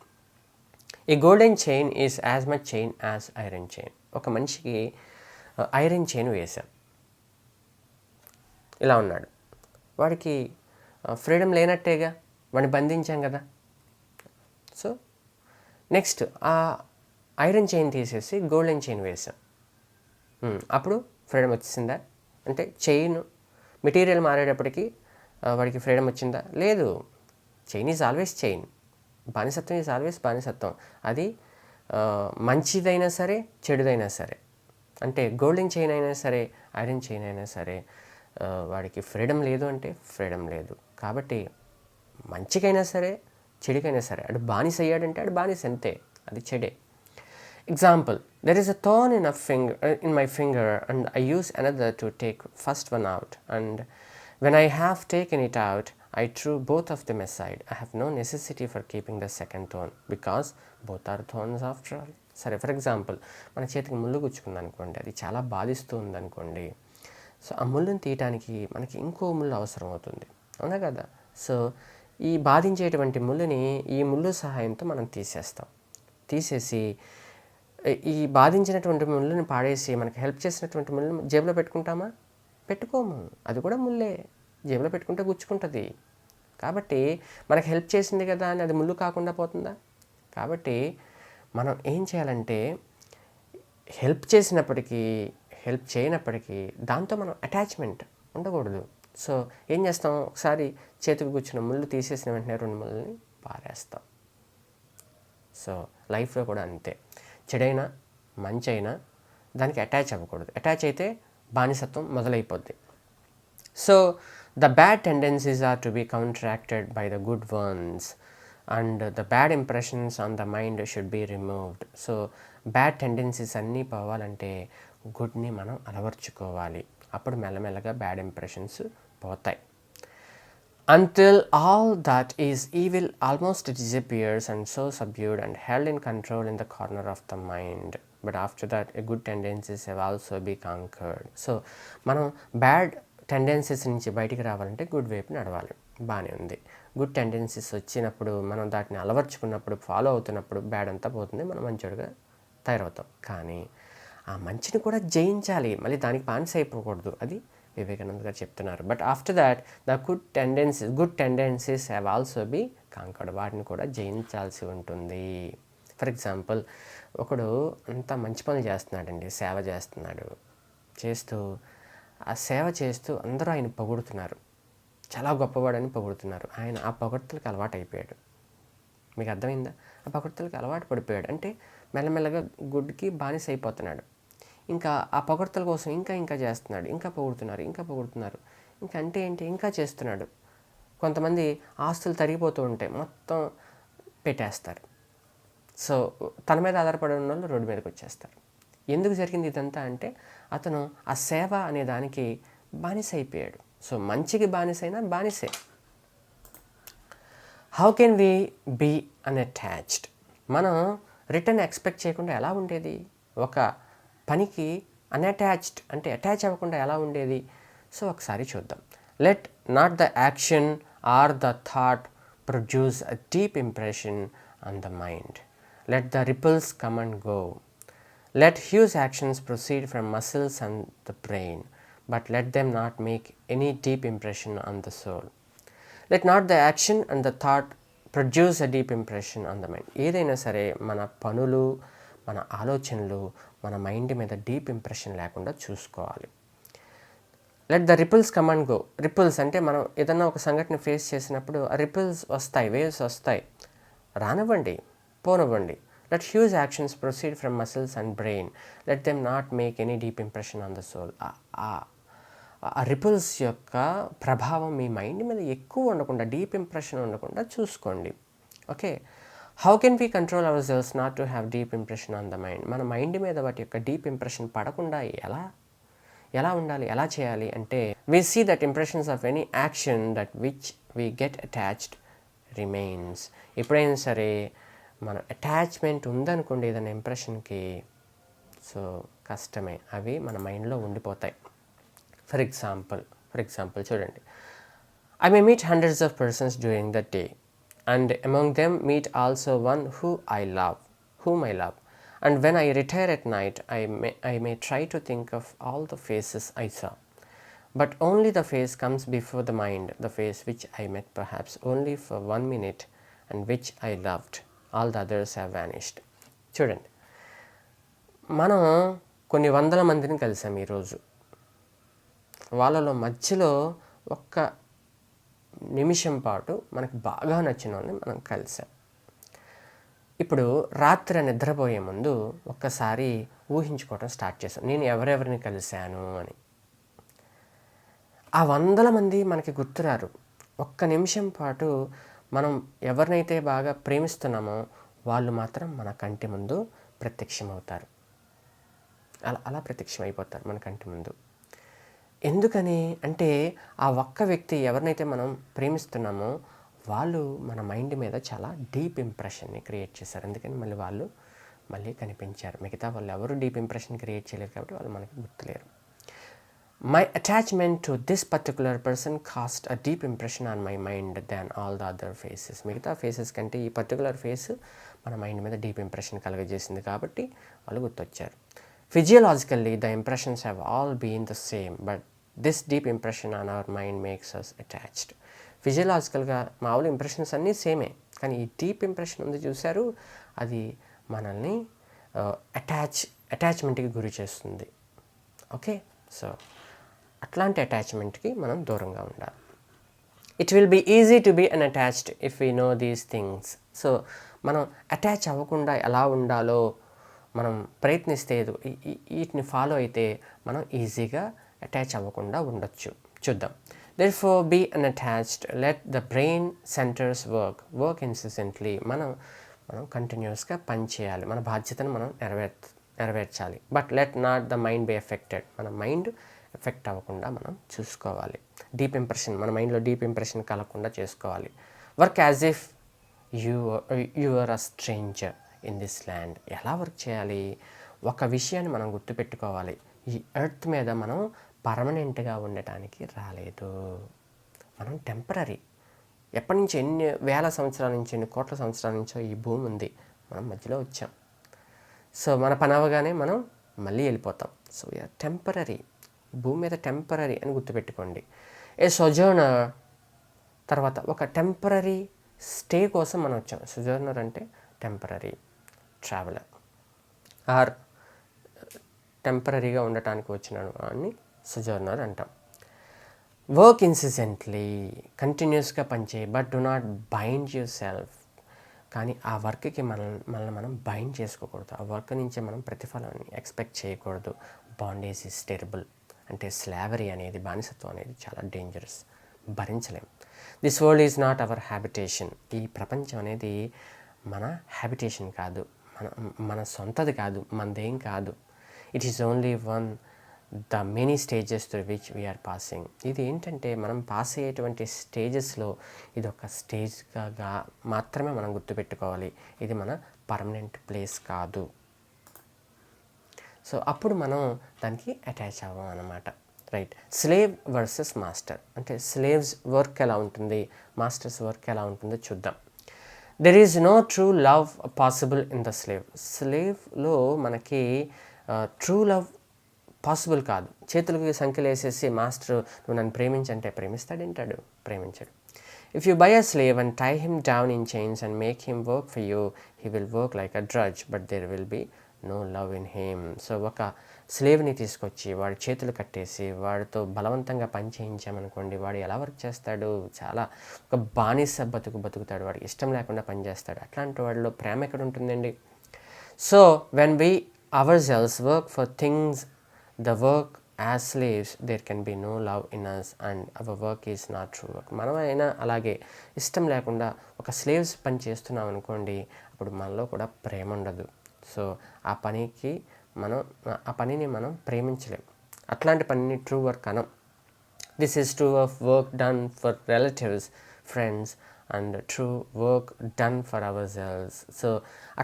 ఈ golden chain is as much chain as iron chain. ఒక మనిషికి ఐరన్ చైన్ వేశాం, ఇలా ఉన్నాడు, వాడికి ఫ్రీడమ్ లేనట్టేగా, వాడిని బంధించాం కదా. సో నెక్స్ట్ ఆ ఐరన్ చైన్ తీసేసి గోల్డెన్ చైన్ వేసాం, అప్పుడు ఫ్రీడమ్ వచ్చేసిందా? అంటే చైన్ మెటీరియల్ మారేటప్పటికి వాడికి ఫ్రీడమ్ వచ్చిందా? లేదు. చైన్ ఈజ్ ఆల్వేస్ చైన్, బానిసత్వం ఈజ్ ఆల్వేస్ బానిసత్వం. అది మంచిదైనా సరే చెడుదైనా సరే. అంటే గోల్డెన్ చైన్ అయినా సరే ఐరన్ చైన్ అయినా సరే వాడికి ఫ్రీడమ్ లేదు అంటే ఫ్రీడమ్ లేదు. కాబట్టి మంచికైనా సరే చెడుకైనా సరే అడు బానిస అయ్యాడంటే అడు బానిస అంతే, అది చెడే. Example, there is a thorn in my finger and I use another to take first one out, and when I have taken it out, I threw both of them aside. I have no necessity for keeping the second thorn because both are thorns after all. సరే, ఫర్ ఎగ్జాంపుల్ మన చేతికి ముళ్ళు గుచ్చుకుంది అనుకోండి, అది చాలా బాధిస్తూ ఉందనుకోండి. సో ఆ ముళ్ళుని తీయటానికి మనకి ఇంకో ముళ్ళు అవసరం అవుతుంది, అవునా కదా? సో ఈ బాధించేటువంటి ముళ్ళుని ఈ ముళ్ళు సహాయంతో మనం తీసేసి ఈ బాధించినటువంటి ముళ్ళని పాడేసి మనకి హెల్ప్ చేసినటువంటి ముళ్ళని జేబులో పెట్టుకుంటామా? పెట్టుకోము. అది కూడా ముళ్ళే, జేబులో పెట్టుకుంటే గుచ్చుకుంటుంది. కాబట్టి మనకు హెల్ప్ చేసింది కదా అని అది ముళ్ళు కాకుండా పోతుందా? కాబట్టి మనం ఏం చేయాలంటే హెల్ప్ చేసినప్పటికీ హెల్ప్ చేయనప్పటికీ దాంతో మనం అటాచ్మెంట్ ఉండకూడదు. సో ఏం చేస్తాం, ఒకసారి చేతికి కూర్చున్న ముళ్ళు తీసేసిన వెంటనే 2 ముళ్ళని పారేస్తాం. సో లైఫ్లో కూడా అంతే, చెడైనా మంచైనా దానికి అటాచ్ అవ్వకూడదు. అటాచ్ అయితే బానిసత్వం మొదలైపోద్ది. So the bad tendencies are to be counteracted by the good ones and the bad impressions on the mind should be removed. So bad tendencies అన్నీ పోవాలంటే గుడ్ని మనం అలవర్చుకోవాలి. అప్పుడు మెల్లమెల్లగా బ్యాడ్ ఇంప్రెషన్స్ పోతాయి. Until all that is evil almost disappears and so subdued and held in control in the corner of the mind. But after that, a good tendencies have also be conquered. So, మనం బ్యాడ్ టెండెన్సీస్ నుంచి బయటికి రావాలంటే గుడ్ వైపు నడవాలి. బాగానే ఉంది. గుడ్ టెండెన్సీస్ వచ్చినప్పుడు మనం దాటిని అలవర్చుకున్నప్పుడు ఫాలో అవుతున్నప్పుడు బ్యాడ్ అంతా పోతుంది, మనం మంచిగా తయారవుతాం. కానీ ఆ మంచిని కూడా జయించాలి, మళ్ళీ దానికి బానిస అయిపోకూడదు. అది వివేకానంద గారు చెప్తున్నారు. But after that the good tendencies have also be conquered. వాటిని కూడా జయించాల్సి ఉంటుంది. ఫర్ ఎగ్జాంపుల్, ఒకడు అంతా మంచి పనులు చేస్తున్నాడండి, సేవ చేస్తూ ఆ సేవ చేస్తూ అందరూ ఆయన పొగుడుతున్నారు, చాలా గొప్పవాడని పొగుడుతున్నారు. ఆయన ఆ పొగడ్తలకు అలవాటు అయిపోయాడు. మీకు అర్థమైందా? ఆ పొగడ్తలకు అలవాటు పడిపోయాడు అంటే మెల్లమెల్లగా గుడ్కి బానిస అయిపోతున్నాడు. ఇంకా ఆ పొగడ్తల కోసం ఇంకా చేస్తున్నాడు, ఇంకా పొగుడుతున్నారు. ఇంకా అంటే ఏంటి, ఇంకా చేస్తున్నాడు. కొంతమంది ఆస్తులు తరిగిపోతూ ఉంటాయి, మొత్తం పెట్టేస్తారు. సో తన మీద ఆధారపడి ఉన్న వాళ్ళు రోడ్డు మీదకి వచ్చేస్తారు. ఎందుకు జరిగింది ఇదంతా అంటే అతను ఆ సేవ అనే దానికి బానిస అయిపోయాడు. సో మంచికి బానిసైనా బానిసే. How can we be unattached? మనం రిటర్న్ ఎక్స్పెక్ట్ చేయకుండా ఎలా ఉండేది? ఒక పనికి అన్అటాచ్డ్ అంటే అటాచ్ అవ్వకుండా ఎలా ఉండేది? సో ఒకసారి చూద్దాం. Let not the action or the thought produce a deep impression on the mind. Let the ripples come and go. Let huge actions proceed from muscles and the brain, but let them not make any deep impression on the soul. Let not the action and the thought produce a deep impression on the mind. ఏదైనా సరే మన పనులు, మన ఆలోచనలు మన మైండ్ మీద డీప్ ఇంప్రెషన్ లేకుండా చూసుకోవాలి. Let the ripples come and go. Ripples అంటే మనం ఏదన్నా ఒక సంఘటన ఫేస్ చేసినప్పుడు ఆ రిపుల్స్ వస్తాయి, వేవ్స్ వస్తాయి, రానివ్వండి, పోనివ్వండి. Let huge actions proceed from muscles and brain, let them not make any deep impression on the soul. ఆ రిపుల్స్ యొక్క ప్రభావం మీ మైండ్ మీద ఎక్కువ ఉండకుండా, డీప్ ఇంప్రెషన్ ఉండకుండా చూసుకోండి. Okay, how can we control our cells not to have deep impression on the mind? మన మైండ్ మీద వాటి యొక్క డీప్ ఇంప్రెషన్ పడకుండా ఎలా ఉండాలి, ఎలా చేయాలి అంటే, we see that impressions of any action that which we get attached remains. ఎప్పుడైనా సరే మన అటాచ్మెంట్ ఉందనుకోండి ఏదైనా ఇంప్రెషన్కి, సో కష్టమే, అవి మన మైండ్లో ఉండిపోతాయి. ఫర్ ఎగ్జాంపుల్ చూడండి, I may meet hundreds of persons during the day, and among them meet also one whom I love. And when I retire at night, I may try to think of all the faces I saw. But only the face comes before the mind, the face which I met perhaps only for 1 minute and which I loved. All the others have vanished. చూడండి, మనం కొన్ని వందల మందిని కలిసాం ఈరోజు. వాళ్ళలో మధ్యలో ఒక్క నిమిషం పాటు మనకు బాగా నచ్చిన వాళ్ళని మనం కలిసాం. ఇప్పుడు రాత్రి నిద్రపోయే ముందు ఒక్కసారి ఊహించుకోవడం స్టార్ట్ చేశాం, నేను ఎవరెవరిని కలిశాను అని. ఆ వందల మంది మనకి గుర్తురారు. ఒక్క నిమిషం పాటు మనం ఎవరినైతే బాగా ప్రేమిస్తున్నామో వాళ్ళు మాత్రం మన కంటి ముందు ప్రత్యక్షమవుతారు. అలా ప్రత్యక్షమైపోతారు మన కంటి ముందు. ఎందుకని అంటే ఆ ఒక్క వ్యక్తి ఎవరినైతే మనం ప్రేమిస్తున్నామో వాళ్ళు మన మైండ్ మీద చాలా డీప్ ఇంప్రెషన్ని క్రియేట్ చేశారు. అందుకని వాళ్ళు కనిపించారు. మిగతా వాళ్ళు ఎవరు డీప్ ఇంప్రెషన్ క్రియేట్ చేయలేరు కాబట్టి వాళ్ళు మనకి గుర్తులేరు. My attachment to this particular person cast a deep impression on my mind than all the other faces. మిగతా ఫేసెస్ కంటే ఈ పర్టికులర్ ఫేస్ మన మైండ్ మీద డీప్ ఇంప్రెషన్ కలుగజేసింది కాబట్టి వాళ్ళు గుర్తొచ్చారు. Physiologically the impressions have all been the same, but this deep impression on our mind makes us attached. ఫిజియలాజికల్గా మామూలు ఇంప్రెషన్స్ అన్నీ సేమే, కానీ ఈ డీప్ ఇంప్రెషన్ ఉంది చూశారు, అది మనల్ని అటాచ్మెంట్కి గురి చేస్తుంది. ఓకే, సో అట్లాంటి అటాచ్మెంట్కి మనం దూరంగా ఉండాలి. It will be easy to be unattached if we know these things. So మనం అటాచ్ అవ్వకుండా ఎలా ఉండాలో మనం ప్రయత్నిస్తే, వీటిని ఫాలో అయితే మనం ఈజీగా అటాచ్ అవ్వకుండా ఉండొచ్చు. చూద్దాం. Therefore, be unattached. Let the brain centers work incessantly. మనం కంటిన్యూస్గా పని చేయాలి, మన బాధ్యతను మనం నెరవేర్చాలి. But let not the mind be affected. మన మైండ్ ఎఫెక్ట్ అవ్వకుండా మనం చూసుకోవాలి. డీప్ ఇంప్రెషన్, మన మైండ్లో డీప్ ఇంప్రెషన్ కలగకుండా చేసుకోవాలి. Work as if you are a stranger in this land. ఎలా వర్క్ చేయాలి? ఒక విషయాన్ని మనం గుర్తుపెట్టుకోవాలి, ఈ ఎర్త్ మీద మనం పర్మనెంట్గా ఉండటానికి రాలేదు, మనం టెంపరీ. ఎప్పటి నుంచి, ఎన్ని వేల సంవత్సరాల నుంచి, ఎన్ని కోట్ల సంవత్సరాల నుంచో ఈ భూమి ఉంది, మనం మధ్యలో వచ్చాం. సో మన పని అవగానే మనం మళ్ళీ వెళ్ళిపోతాం. సో వీఆర్ టెంపరీ, భూమి మీద టెంపరీ అని గుర్తుపెట్టుకోండి. ఏ సోజర్నర్, తర్వాత ఒక టెంపరీ స్టే కోసం మనం వచ్చాం. సోజర్నర్ అంటే టెంపరీ ట్రావెలర్, ఆర్ టెంపరీగా ఉండటానికి వచ్చిన వాడిని సోజర్నర్ అంటాం. వర్క్ ఇన్సిసెంట్లీ, కంటిన్యూస్గా పనిచేయి, but do not bind yourself. కానీ ఆ వర్క్కి మనల్ని మనం బైండ్ చేసుకోకూడదు, ఆ వర్క్ నుంచి మనం ప్రతిఫలాన్ని ఎక్స్పెక్ట్ చేయకూడదు. బాండేజ్ ఈజ్ టెరబుల్, అంటే స్లావరీ అనేది, బానిసత్వం అనేది చాలా డేంజరస్, భరించలేం. This world is not our habitation. ఈ ప్రపంచం అనేది మన హ్యాబిటేషన్ కాదు, మన సొంతది కాదు, మనదేం కాదు. It is only one the many stages through which we are passing. ఇది ఏంటంటే మనం పాస్ అయ్యేటువంటి స్టేజెస్లో ఇది ఒక స్టేజ్గా మాత్రమే మనం గుర్తుపెట్టుకోవాలి. ఇది మన పర్మనెంట్ ప్లేస్ కాదు. సో అప్పుడు మనం దానికి అటాచ్ అవ్వం అన్నమాట. రైట్. స్లేవ్ వర్సెస్ మాస్టర్, అంటే స్లేవ్స్ వర్క్ ఎలా ఉంటుంది, మాస్టర్స్ వర్క్ ఎలా ఉంటుందో చూద్దాం. There is no true love possible in the slave. స్లేవ్లో మనకి ట్రూ లవ్ పాసిబుల్ కాదు. చేతులకి సంఖ్యలు వేసేసి మాస్టర్ నువ్వు నన్ను ప్రేమించంటే ప్రేమిస్తాడేంటాడు, ప్రేమించాడు. If you buy a slave and tie him down in chains and make him work for you, he will work like a drudge, but there will be no love in him. So ఒక స్లేవ్ని తీసుకొచ్చి వాడి చేతులు కట్టేసి వాడితో బలవంతంగా పని చేయించామనుకోండి, వాడు ఎలా వర్క్ చేస్తాడు? చాలా ఒక బానిస బతుకుతాడు, వాడికి ఇష్టం లేకుండా పని చేస్తాడు. అట్లాంటి వాడిలో ప్రేమ ఎక్కడ ఉంటుందండి? So when we ourselves work for things, the work as slaves, there can be no love in us and our work is not true work. మనం అయినా అలాగే ఇష్టం లేకుండా ఒక స్లేవ్స్ పని చేస్తున్నాం అనుకోండి, అప్పుడు మనలో కూడా ప్రేమ ఉండదు. సో ఆ పనిని మనం ప్రేమించలేం. అట్లాంటి పనిని ట్రూ వర్క్ అనం. This is true of work done for relatives, friends and true work done for hour selves. So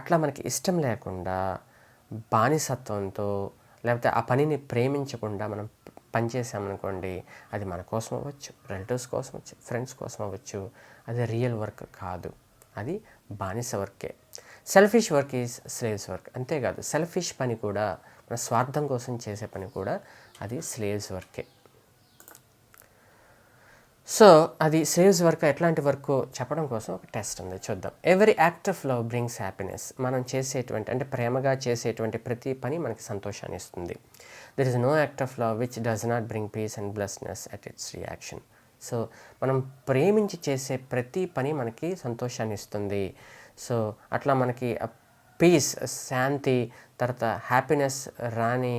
అట్లా మనకి ఇష్టం లేకుండా బానిసత్వంతో లేకపోతే ఆ పనిని ప్రేమించకుండా మనం పనిచేసామనుకోండి, అది మన కోసం అవ్వచ్చు, రిలేటివ్స్ కోసం అవ్వచ్చు, ఫ్రెండ్స్ కోసం అవ్వచ్చు, అది రియల్ వర్క్ కాదు, అది బానిస వర్కే. Selfish work is slaves work. అంతేకాదు సెల్ఫిష్ పని కూడా, మన స్వార్థం కోసం చేసే పని కూడా అది స్లేవ్స్ వర్కే. సో అది స్లేవ్స్ వర్క్ ఎట్లాంటి వర్క్ చెప్పడం కోసం ఒక టెస్ట్ ఉంది, చూద్దాం. Every act of love brings happiness. మనం చేసేటువంటి అంటే ప్రేమగా చేసేటువంటి ప్రతి పని మనకి సంతోషాన్ని ఇస్తుంది. There is no act of love which does not bring peace and blessedness at its reaction. So మనం ప్రేమించి చేసే ప్రతి పని మనకి సంతోషాన్ని ఇస్తుంది. సో అట్లా మనకి పీస్, శాంతి, తర్వాత హ్యాపీనెస్ రాని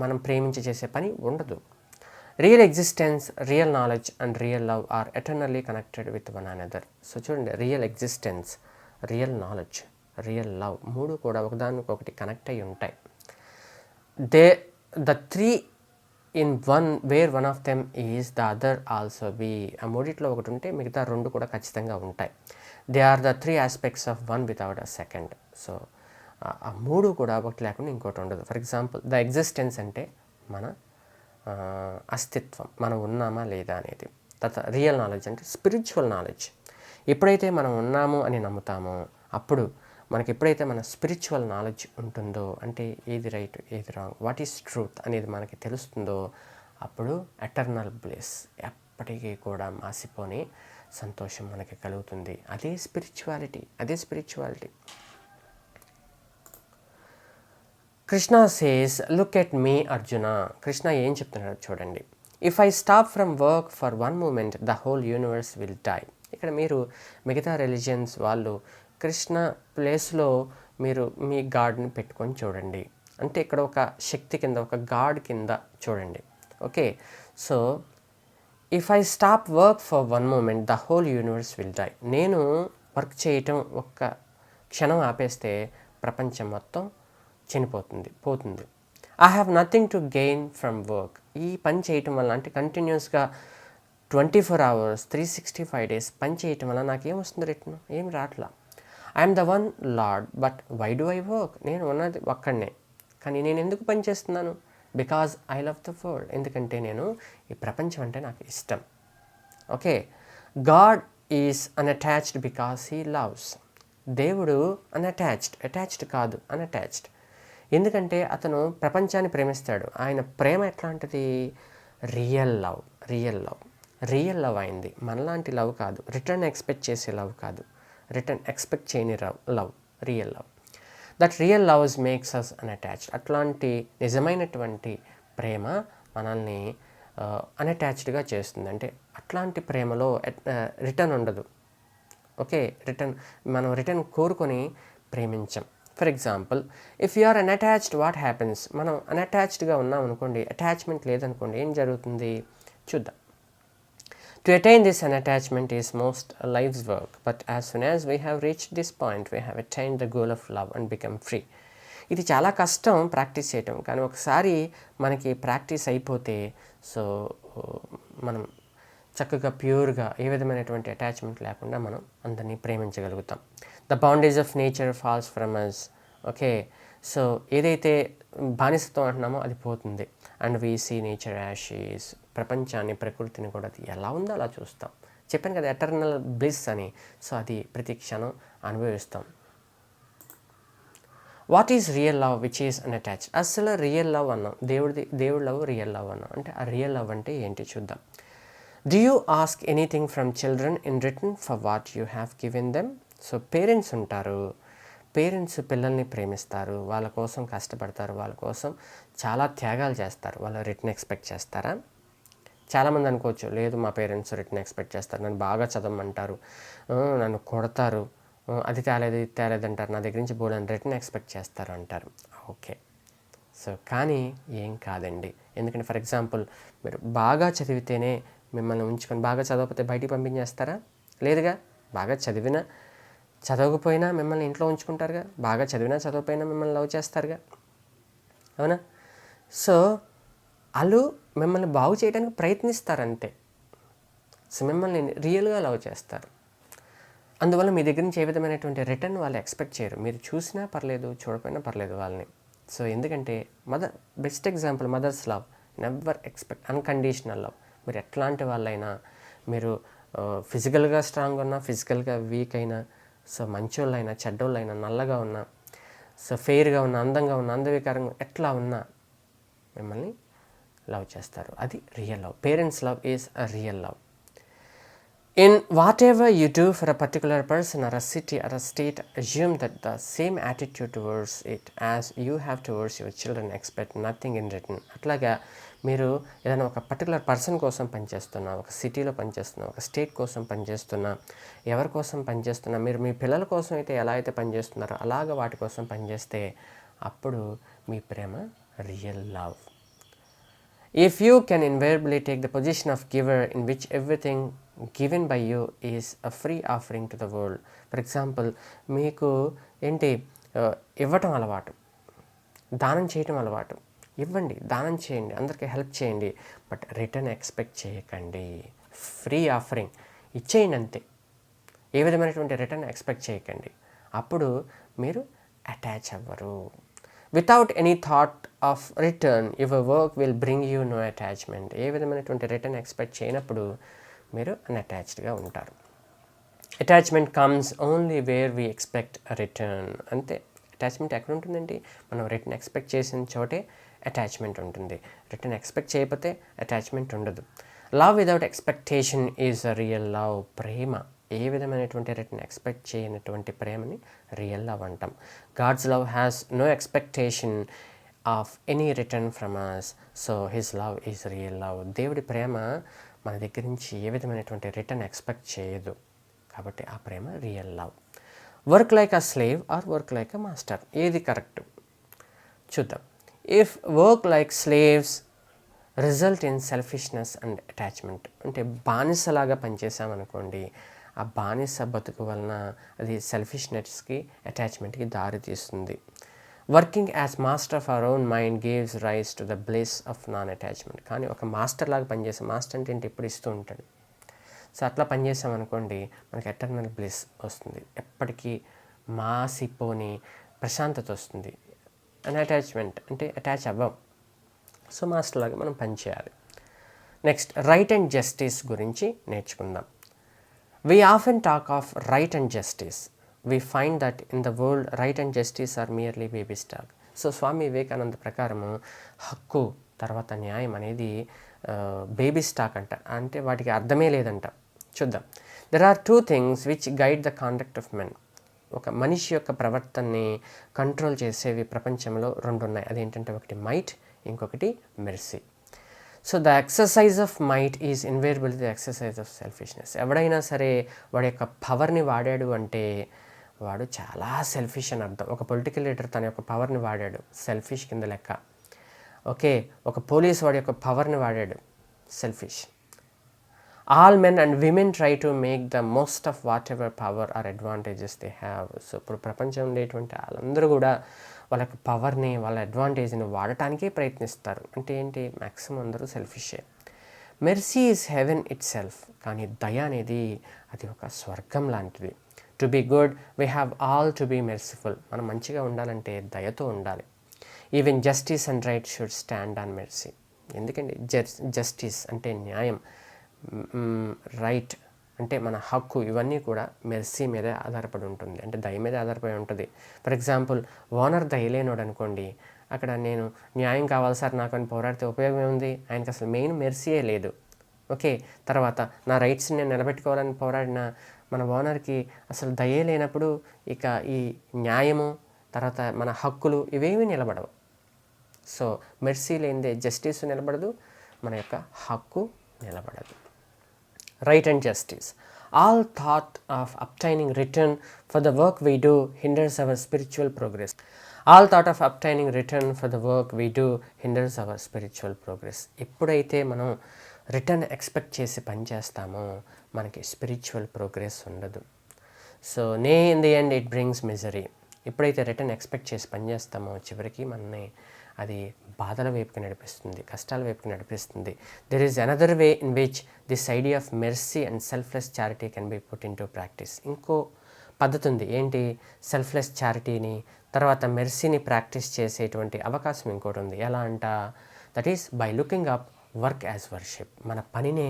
మనం ప్రేమించి చేసే పని ఉండదు. Real existence, real knowledge and real love are eternally connected with one another. So చూడండి, real existence, real knowledge, real love మూడు కూడా ఒకదానికొకటి కనెక్ట్ అయి ఉంటాయి. The three in one where one of them is the other also be. ఆ మూడిట్లో ఒకటి ఉంటే మిగతా రెండు కూడా ఖచ్చితంగా ఉంటాయి. They are the three aspects of one without a second. So ఆ మూడు కూడా ఒకటి లేకుండా ఇంకోటి ఉండదు. ఫర్ ఎగ్జాంపుల్, ద ఎగ్జిస్టెన్స్ అంటే మన అస్తిత్వం, మనం ఉన్నామా లేదా అనేది. తర్వాత రియల్ నాలెడ్జ్ అంటే స్పిరిచువల్ నాలెడ్జ్. ఎప్పుడైతే మనం ఉన్నాము అని నమ్ముతామో, అప్పుడు మనకి ఎప్పుడైతే మన స్పిరిచువల్ నాలెడ్జ్ ఉంటుందో, అంటే ఏది రైట్ ఏది రాంగ్, వాట్ ఈస్ ట్రూత్ అనేది మనకి తెలుస్తుందో, అప్పుడు ఎటర్నల్ బ్లెస్, ఎప్పటికీ కూడా మాసిపోని సంతోషం మనకి కలుగుతుంది. అదే spirituality. Krishna says, look at me Arjuna. Krishna ఏం చెప్తున్నాడు చూడండి. If I stop from work for one moment the whole universe will die. ఇక్కడ మీరు మిగతా రిలీజియన్స్ వాళ్ళు కృష్ణ ప్లేస్లో మీరు మీ గాడ్ని పెట్టుకొని చూడండి. అంటే ఇక్కడ ఒక శక్తి కింద, ఒక గాడ్ కింద చూడండి. Okay, so if I stop work for one moment the whole universe will die. నేను వర్క్ చేయటం ఒక్క క్షణం ఆపేస్తే ప్రపంచం మొత్తం పోతుంది. I have nothing to gain from work. ఈ పని చేయటం వల్ల, అంటే కంటిన్యూస్గా 24 hours 365 days పని చేయటం వల్ల నాకేం వస్తుంది? రిటర్న్ ఏం రాట్లా. I'm the one Lord but why do I work. నేను ఉన్నది ఒక్కడనే, కానీ నేను ఎందుకు పని చేస్తున్నాను? Because I love the world. ఎందుకంటే నేను ఈ ప్రపంచం అంటే నాకు ఇష్టం. Okay, God is unattached because he loves. దేవుడు అటాచ్డ్ కాదు, అన్అటాచ్డ్. ఎందుకంటే అతను ప్రపంచాన్ని ప్రేమిస్తాడు. ఆయన ప్రేమ ఎట్లాంటిది? రియల్ లవ్ అయింది. మనలాంటి లవ్ కాదు, రిటర్న్ ఎక్స్పెక్ట్ చేసే లవ్ కాదు, రిటర్న్ ఎక్స్పెక్ట్ చేయని love, real love. That real loves makes us unattached. అట్లాంటి నిజమైనటువంటి ప్రేమ మనల్ని అన్అటాచ్డ్గా చేస్తుంది. అంటే అట్లాంటి ప్రేమలో రిటర్న్ ఉండదు. ఓకే, మనం రిటర్న్ కోరుకొని ప్రేమించం. For example, if you are unattached what happens. మనం అన్అటాచ్డ్గా ఉన్నాం అనుకోండి, అటాచ్మెంట్ లేదనుకోండి, ఏం జరుగుతుంది చూద్దాం. To attain this unattachment is most life's work, but as soon as we have reached this point we have attained the goal of love and become free. ఇది చాలా కష్టం ప్రాక్టీస్ చేయటం, కానీ ఒకసారి మనకి ప్రాక్టీస్ అయిపోతే సో మనం చక్కగా ప్యూర్గా ఏ విధమైనటువంటి అటాచ్మెంట్ లేకుండా మనం అందరినీ ప్రేమించగలుగుతాం. The bondage of nature falls from us. Okay, so ఏదైతే బానిసత్వం అంటున్నామో అది పోతుంది. And we see nature as she is. ప్రపంచాన్ని, ప్రకృతిని కూడా అది ఎలా ఉందో అలా చూస్తాం. చెప్పాను కదా ఎటర్నల్ బ్లిస్ అని. సో అది ప్రతి క్షణం అనుభవిస్తాం. What is real love which is unattached. అసలు రియల్ లవ్ అన్నాం, దేవుడి లవ్ రియల్ లవ్ అన్నాం. అంటే ఆ రియల్ లవ్ అంటే ఏంటి చూద్దాం. Do you ask anything from children in return for what you have given them? So parents ఉంటారు, పేరెంట్స్ పిల్లల్ని ప్రేమిస్తారు, వాళ్ళ కోసం కష్టపడతారు, వాళ్ళ కోసం చాలా త్యాగాలు చేస్తారు. వాళ్ళు రిటర్న్ ఎక్స్పెక్ట్ చేస్తారా? చాలామంది అనుకోవచ్చు, లేదు మా పేరెంట్స్ రిటర్న్ ఎక్స్పెక్ట్ చేస్తారు, నన్ను బాగా చదవమంటారు, నన్ను కొడతారు, అది తేలేదు ఇది తేలేదు అంటారు, నా దగ్గర నుంచి బోల్డని రిటర్న్ ఎక్స్పెక్ట్ చేస్తారు అంటారు. ఓకే, సో కానీ ఏం కాదండి. ఎందుకంటే ఫర్ ఎగ్జాంపుల్ మీరు బాగా చదివితేనే మిమ్మల్ని ఉంచుకొని, బాగా చదవకపోతే బయటికి పంపించేస్తారా? లేదుగా. బాగా చదవకపోయినా మిమ్మల్ని ఇంట్లో ఉంచుకుంటారుగా, బాగా చదివినా చదవకపోయినా మిమ్మల్ని లవ్ చేస్తారుగా, అవునా? సో వాళ్ళు మిమ్మల్ని బాగు చేయడానికి ప్రయత్నిస్తారు అంతే. సో మిమ్మల్ని రియల్గా లవ్ చేస్తారు. అందువల్ల మీ దగ్గర నుంచి ఏ విధమైనటువంటి రిటర్న్ వాళ్ళు ఎక్స్పెక్ట్ చేయరు. మీరు చూసినా పర్లేదు, చూడకపోయినా పర్లేదు వాళ్ళని. సో ఎందుకంటే best example mother's love, never expect, unconditional love. మీరు ఎట్లాంటి వాళ్ళైనా, మీరు ఫిజికల్గా స్ట్రాంగ్ ఉన్నా, ఫిజికల్గా వీక్ అయినా, సో మంచోళ్ళైనా చెడ్డోళ్ళైనా, నల్లగా ఉన్నా, సో ఫెయిర్గా ఉన్నా, అందంగా ఉన్నా, అందవికారంగా ఎట్లా ఉన్నా మిమ్మల్ని లవ్ చేస్తారు. అది real love. Parents love is a real love. In whatever you do for a particular person or a city or a state, assume that the same attitude towards it as you have towards your children. Expect nothing in return. అట్లాగా మీరు ఏదైనా ఒక పర్టికులర్ పర్సన్ కోసం పనిచేస్తున్నా, ఒక సిటీలో పనిచేస్తున్నా, ఒక స్టేట్ కోసం పనిచేస్తున్నా, ఎవరి కోసం పనిచేస్తున్నా, మీరు మీ పిల్లల కోసం అయితే ఎలా అయితే పనిచేస్తున్నారో అలాగ వాటి కోసం పనిచేస్తే అప్పుడు మీ ప్రేమ real love. If you can invariably take the position of giver in which everything given by you is a free offering to the world. For example మీకు ఏంటి, ఇవ్వటం అలవాటు, దానం చేయటం అలవాటు, ఇవ్వండి, దానం చేయండి, అందరికీ హెల్ప్ చేయండి, బట్ రిటర్న్ ఎక్స్పెక్ట్ చేయకండి. ఫ్రీ ఆఫరింగ్ ఇచ్చేయండి అంతే, ఏ విధమైనటువంటి రిటర్న్ ఎక్స్పెక్ట్ చేయకండి. అప్పుడు మీరు అటాచ్ అవ్వరు. Without any thought of return your work will bring you no attachment. ఏ విధమైనటువంటి రిటర్న్ ఎక్స్పెక్ట్ చేయనప్పుడు మీరు అన్అటాచ్డ్గా ఉంటారు. Attachment comes only where we expect return. అంతే. అటాచ్మెంట్ ఎక్కడ ఉంటుందండి? మనం రిటర్న్ ఎక్స్పెక్ట్ చేసిన చోటే అటాచ్మెంట్ ఉంటుంది. రిటర్న్ ఎక్స్పెక్ట్ చేయకపోతే అటాచ్మెంట్ ఉండదు. Love without expectation is a real love. ప్రేమ ఏ విధమైనటువంటి రిటర్న్ ఎక్స్పెక్ట్ చేయనటువంటి ప్రేమని రియల్ లవ్ అంటాం. God's love has no expectation of any return from us, so his love is real love. దేవుడి ప్రేమ మన దగ్గర నుంచి ఏ విధమైనటువంటి రిటర్న్ ఎక్స్పెక్ట్ చేయదు, కాబట్టి ఆ ప్రేమ real love. Work like a slave or work like a master, ఏది కరెక్ట్ చూద్దాం. If work like slaves result in selfishness and attachment, అంటే బానిసలాగా పనిచేసామనుకోండి, ఆ బానిస బతుకు వలన అది సెల్ఫిష్నెస్కి, అటాచ్మెంట్కి దారి తీస్తుంది. Working as master of our own mind gives rise to the bliss of non attachment. కానీ ఒక మాస్టర్ లాగా పనిచేసాం, మాస్టర్ అంటే ఏంటి, ఎప్పుడు ఇస్తూ ఉంటాడు. సో అట్లా పనిచేసామనుకోండి, మనకి ఎటర్నల్ బ్లిస్ వస్తుంది, ఎప్పటికీ మాసిపోని ప్రశాంతత వస్తుంది. అన్అటాచ్మెంట్ అంటే అటాచ్ అవ్వం. సో మాస్టర్ లాగా మనం పనిచేయాలి. నెక్స్ట్, రైట్ అండ్ జస్టిస్ గురించి నేర్చుకుందాం. We often talk of right and justice. We find that in the world, right and justice are merely baby talk. So Swami Vivekananda ప్రకారము హక్కు తర్వాత న్యాయం అనేది బేబీ స్టాక్ అంట, అంటే వాటికి అర్థమే లేదంట. చూద్దాం. There are 2 things which guide the conduct of men. ఒక మనిషి యొక్క ప్రవర్తనని కంట్రోల్ చేసేవి ప్రపంచంలో 2 ఉన్నాయి. అదేంటంటే ఒకటి మైట్, ఇంకొకటి mercy. So the exercise of might is invariable the exercise of selfishness. ఎవడైనా సరే వాడి యొక్క పవర్ని వాడాడు అంటే వాడు చాలా సెల్ఫిష్ అని అర్థం. ఒక పొలిటికల్ లీడర్ తన యొక్క పవర్ని వాడాడు, సెల్ఫిష్ కింద లెక్క. ఓకే, ఒక పోలీస్ వాడి యొక్క పవర్ని వాడాడు, selfish. All men and women try to make the most of what ever power or advantages they have. So ఇప్పుడు ప్రపంచంలో ఉండేటువంటి వాళ్ళందరూ కూడా వాళ్ళ యొక్క పవర్ని, వాళ్ళ అడ్వాంటేజ్ని వాడటానికే ప్రయత్నిస్తారు. అంటే ఏంటి, మ్యాక్సిమం అందరూ సెల్ఫిషే. Mercy is heaven itself. కానీ దయ అనేది అది ఒక స్వర్గం లాంటిది. To be good we have all to be merciful. మనం మంచిగా ఉండాలంటే దయతో ఉండాలి. Even justice and right should stand on mercy. ఎందుకంటే జస్టిస్ అంటే న్యాయం, రైట్ అంటే మన హక్కు, ఇవన్నీ కూడా మెర్సీ మీదే ఆధారపడి ఉంటుంది, అంటే దయ మీద ఆధారపడి ఉంటుంది. ఫర్ ఎగ్జాంపుల్, ఓనర్ దయలేనోడు అనుకోండి, అక్కడ నేను న్యాయం కావాలి సార్ నాకు అని పోరాడితే ఉపయోగం ఏముంది? ఆయనకి అసలు మెయిన్ మెర్సీయే లేదు. ఓకే, తర్వాత నా రైట్స్ని నేను నిలబెట్టుకోవాలని పోరాడిన మన ఓనర్కి అసలు దయే లేనప్పుడు ఇక ఈ న్యాయము తర్వాత మన హక్కులు ఇవేమీ నిలబడవు. సో మెర్సీ లేనిదే జస్టిస్ నిలబడదు, మన యొక్క హక్కు నిలబడదు. Right and justice. All thought of obtaining return for the work we do hinders our spiritual progress. All thought of obtaining return for the work we do hinders our spiritual progress. ఎప్పుడైతే మనం రిటర్న్ ఎక్స్పెక్ట్ చేసి పని చేస్తామో మనకి స్పిరిచువల్ ప్రోగ్రెస్ ఉండదు. So in the end it brings misery. ఎప్పుడైతే రిటర్న్ ఎక్స్పెక్ట్ చేసి పని చేస్తామో చివరికి మనని అది బాధల వైపుకి నడిపిస్తుంది, కష్టాల వైపుకి నడిపిస్తుంది. There is another way in which this idea of mercy and selfless charity can be put in to practice. ఇంకో పద్ధతి ఉంది. ఏంటి? సెల్ఫ్లెస్ చారిటీని తర్వాత మెర్సీని ప్రాక్టీస్ చేసేటువంటి అవకాశం ఇంకోటి ఉంది. ఎలా అంట? That is by looking up work as worship. మన పనినే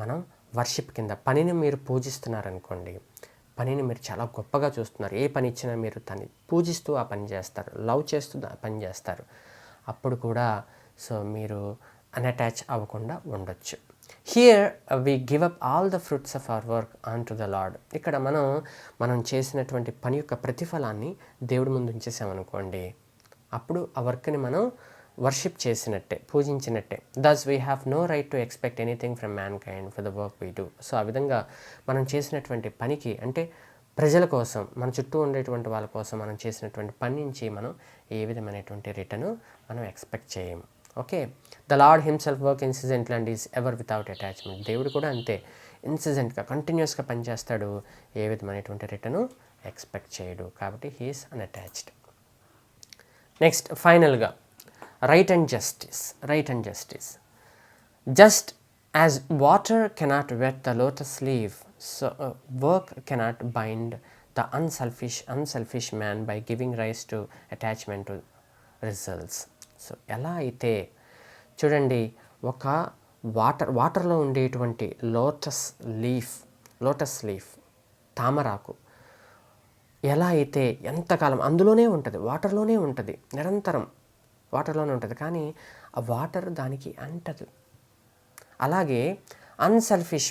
మనం వర్షిప్ కింద, పనిని మీరు పూజిస్తున్నారనుకోండి, పనిని మీరు చాలా గొప్పగా చూస్తున్నారు, ఏ పని ఇచ్చినా మీరు దాన్ని పూజిస్తూ ఆ పని చేస్తారు, లవ్ చేస్తూ ఆ పని చేస్తారు, అప్పుడు కూడా సో మీరు అన్అటాచ్ అవ్వకుండా ఉండొచ్చు. Here we give up all the fruits of our work on to the lord. ఇక్కడ మనం చేసినటువంటి పని యొక్క ప్రతిఫలాన్ని దేవుడి ముందు ఉంచేసామనుకోండి, అప్పుడు ఆ వర్క్ని మనం వర్షిప్ చేసినట్టే, పూజించినట్టే. Thus we have no right to expect anything from mankind for the work we do. So ఆ విధంగా మనం చేసినటువంటి పనికి, అంటే ప్రజల కోసం, మన చుట్టూ ఉండేటువంటి వాళ్ళ కోసం మనం చేసినటువంటి పని నుంచి మనం ఏ విధమైనటువంటి రిటర్ను మనం ఎక్స్పెక్ట్ చేయము. Okay, the lord himself work incidentally and is ever without attachment. దేవుడు కూడా అంతే, ఇన్సిడెంట్గా కంటిన్యూస్గా పనిచేస్తాడు, ఏ విధమైనటువంటి రిటర్ను ఎక్స్పెక్ట్ చేయడు. కాబట్టి హీఈస్ అన్అటాచ్డ్. నెక్స్ట్ ఫైనల్గా right and justice. Right and justice. Just as water cannot wet the lotus leaf, so work cannot bind the unselfish man by giving rise to attachment to results. So ఎలా అయితే చూడండి, ఒక వాటర్లో ఉండేటువంటి లోటస్ లీఫ్ తామరాకు ఎలా అయితే ఎంతకాలం అందులోనే ఉంటుంది, వాటర్లోనే ఉంటుంది, నిరంతరం వాటర్లోనే ఉంటుంది, కానీ ఆ వాటర్ దానికి అంటదు. అలాగే అన్సెల్ఫిష్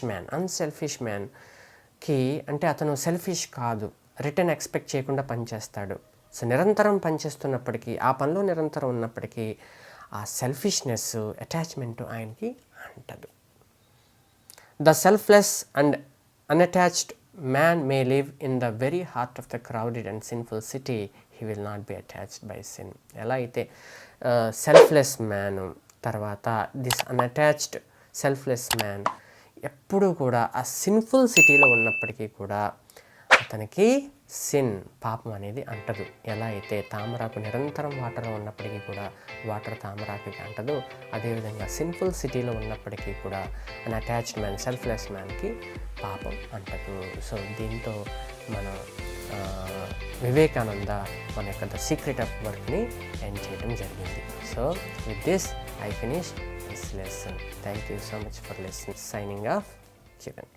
మ్యాన్కి అంటే అతను సెల్ఫిష్ కాదు, రిటర్న్ ఎక్స్పెక్ట్ చేయకుండా పనిచేస్తాడు. సో నిరంతరం పనిచేస్తున్నప్పటికీ, ఆ పనిలో నిరంతరం ఉన్నప్పటికీ ఆ సెల్ఫిష్నెస్, అటాచ్మెంట్ ఆయనకి అంటదు. The selfless and unattached man may live in the very heart of the crowded and sinful city, he will not be attached by sin. ఎలా అయితే సెల్ఫ్లెస్ మ్యాన్, తర్వాత దిస్ అన్అటాచ్డ్ సెల్ఫ్లెస్ మ్యాన్ ఎప్పుడూ కూడా ఆ సిన్ఫుల్ సిటీలో ఉన్నప్పటికీ కూడా అతనికి పాపం అనేది అంటదు. ఎలా అయితే తామరాకు నిరంతరం వాటర్లో ఉన్నప్పటికీ కూడా వాటర్ తామరాకి అంటదు, అదేవిధంగా సిన్ఫుల్ సిటీలో ఉన్నప్పటికీ కూడా అన్ అటాచ్డ్ మ్యాన్, సెల్ఫ్లెస్ మ్యాన్కి పాపం అంటదు. సో దీంతో మనం వివేకానంద మన యొక్క ద సీక్రెట్ ఆఫ్ వర్క్ని ఎండ్ చేయడం జరిగింది. So with this I finish this lesson. Thank you so much for listening. Signing off, Kiran.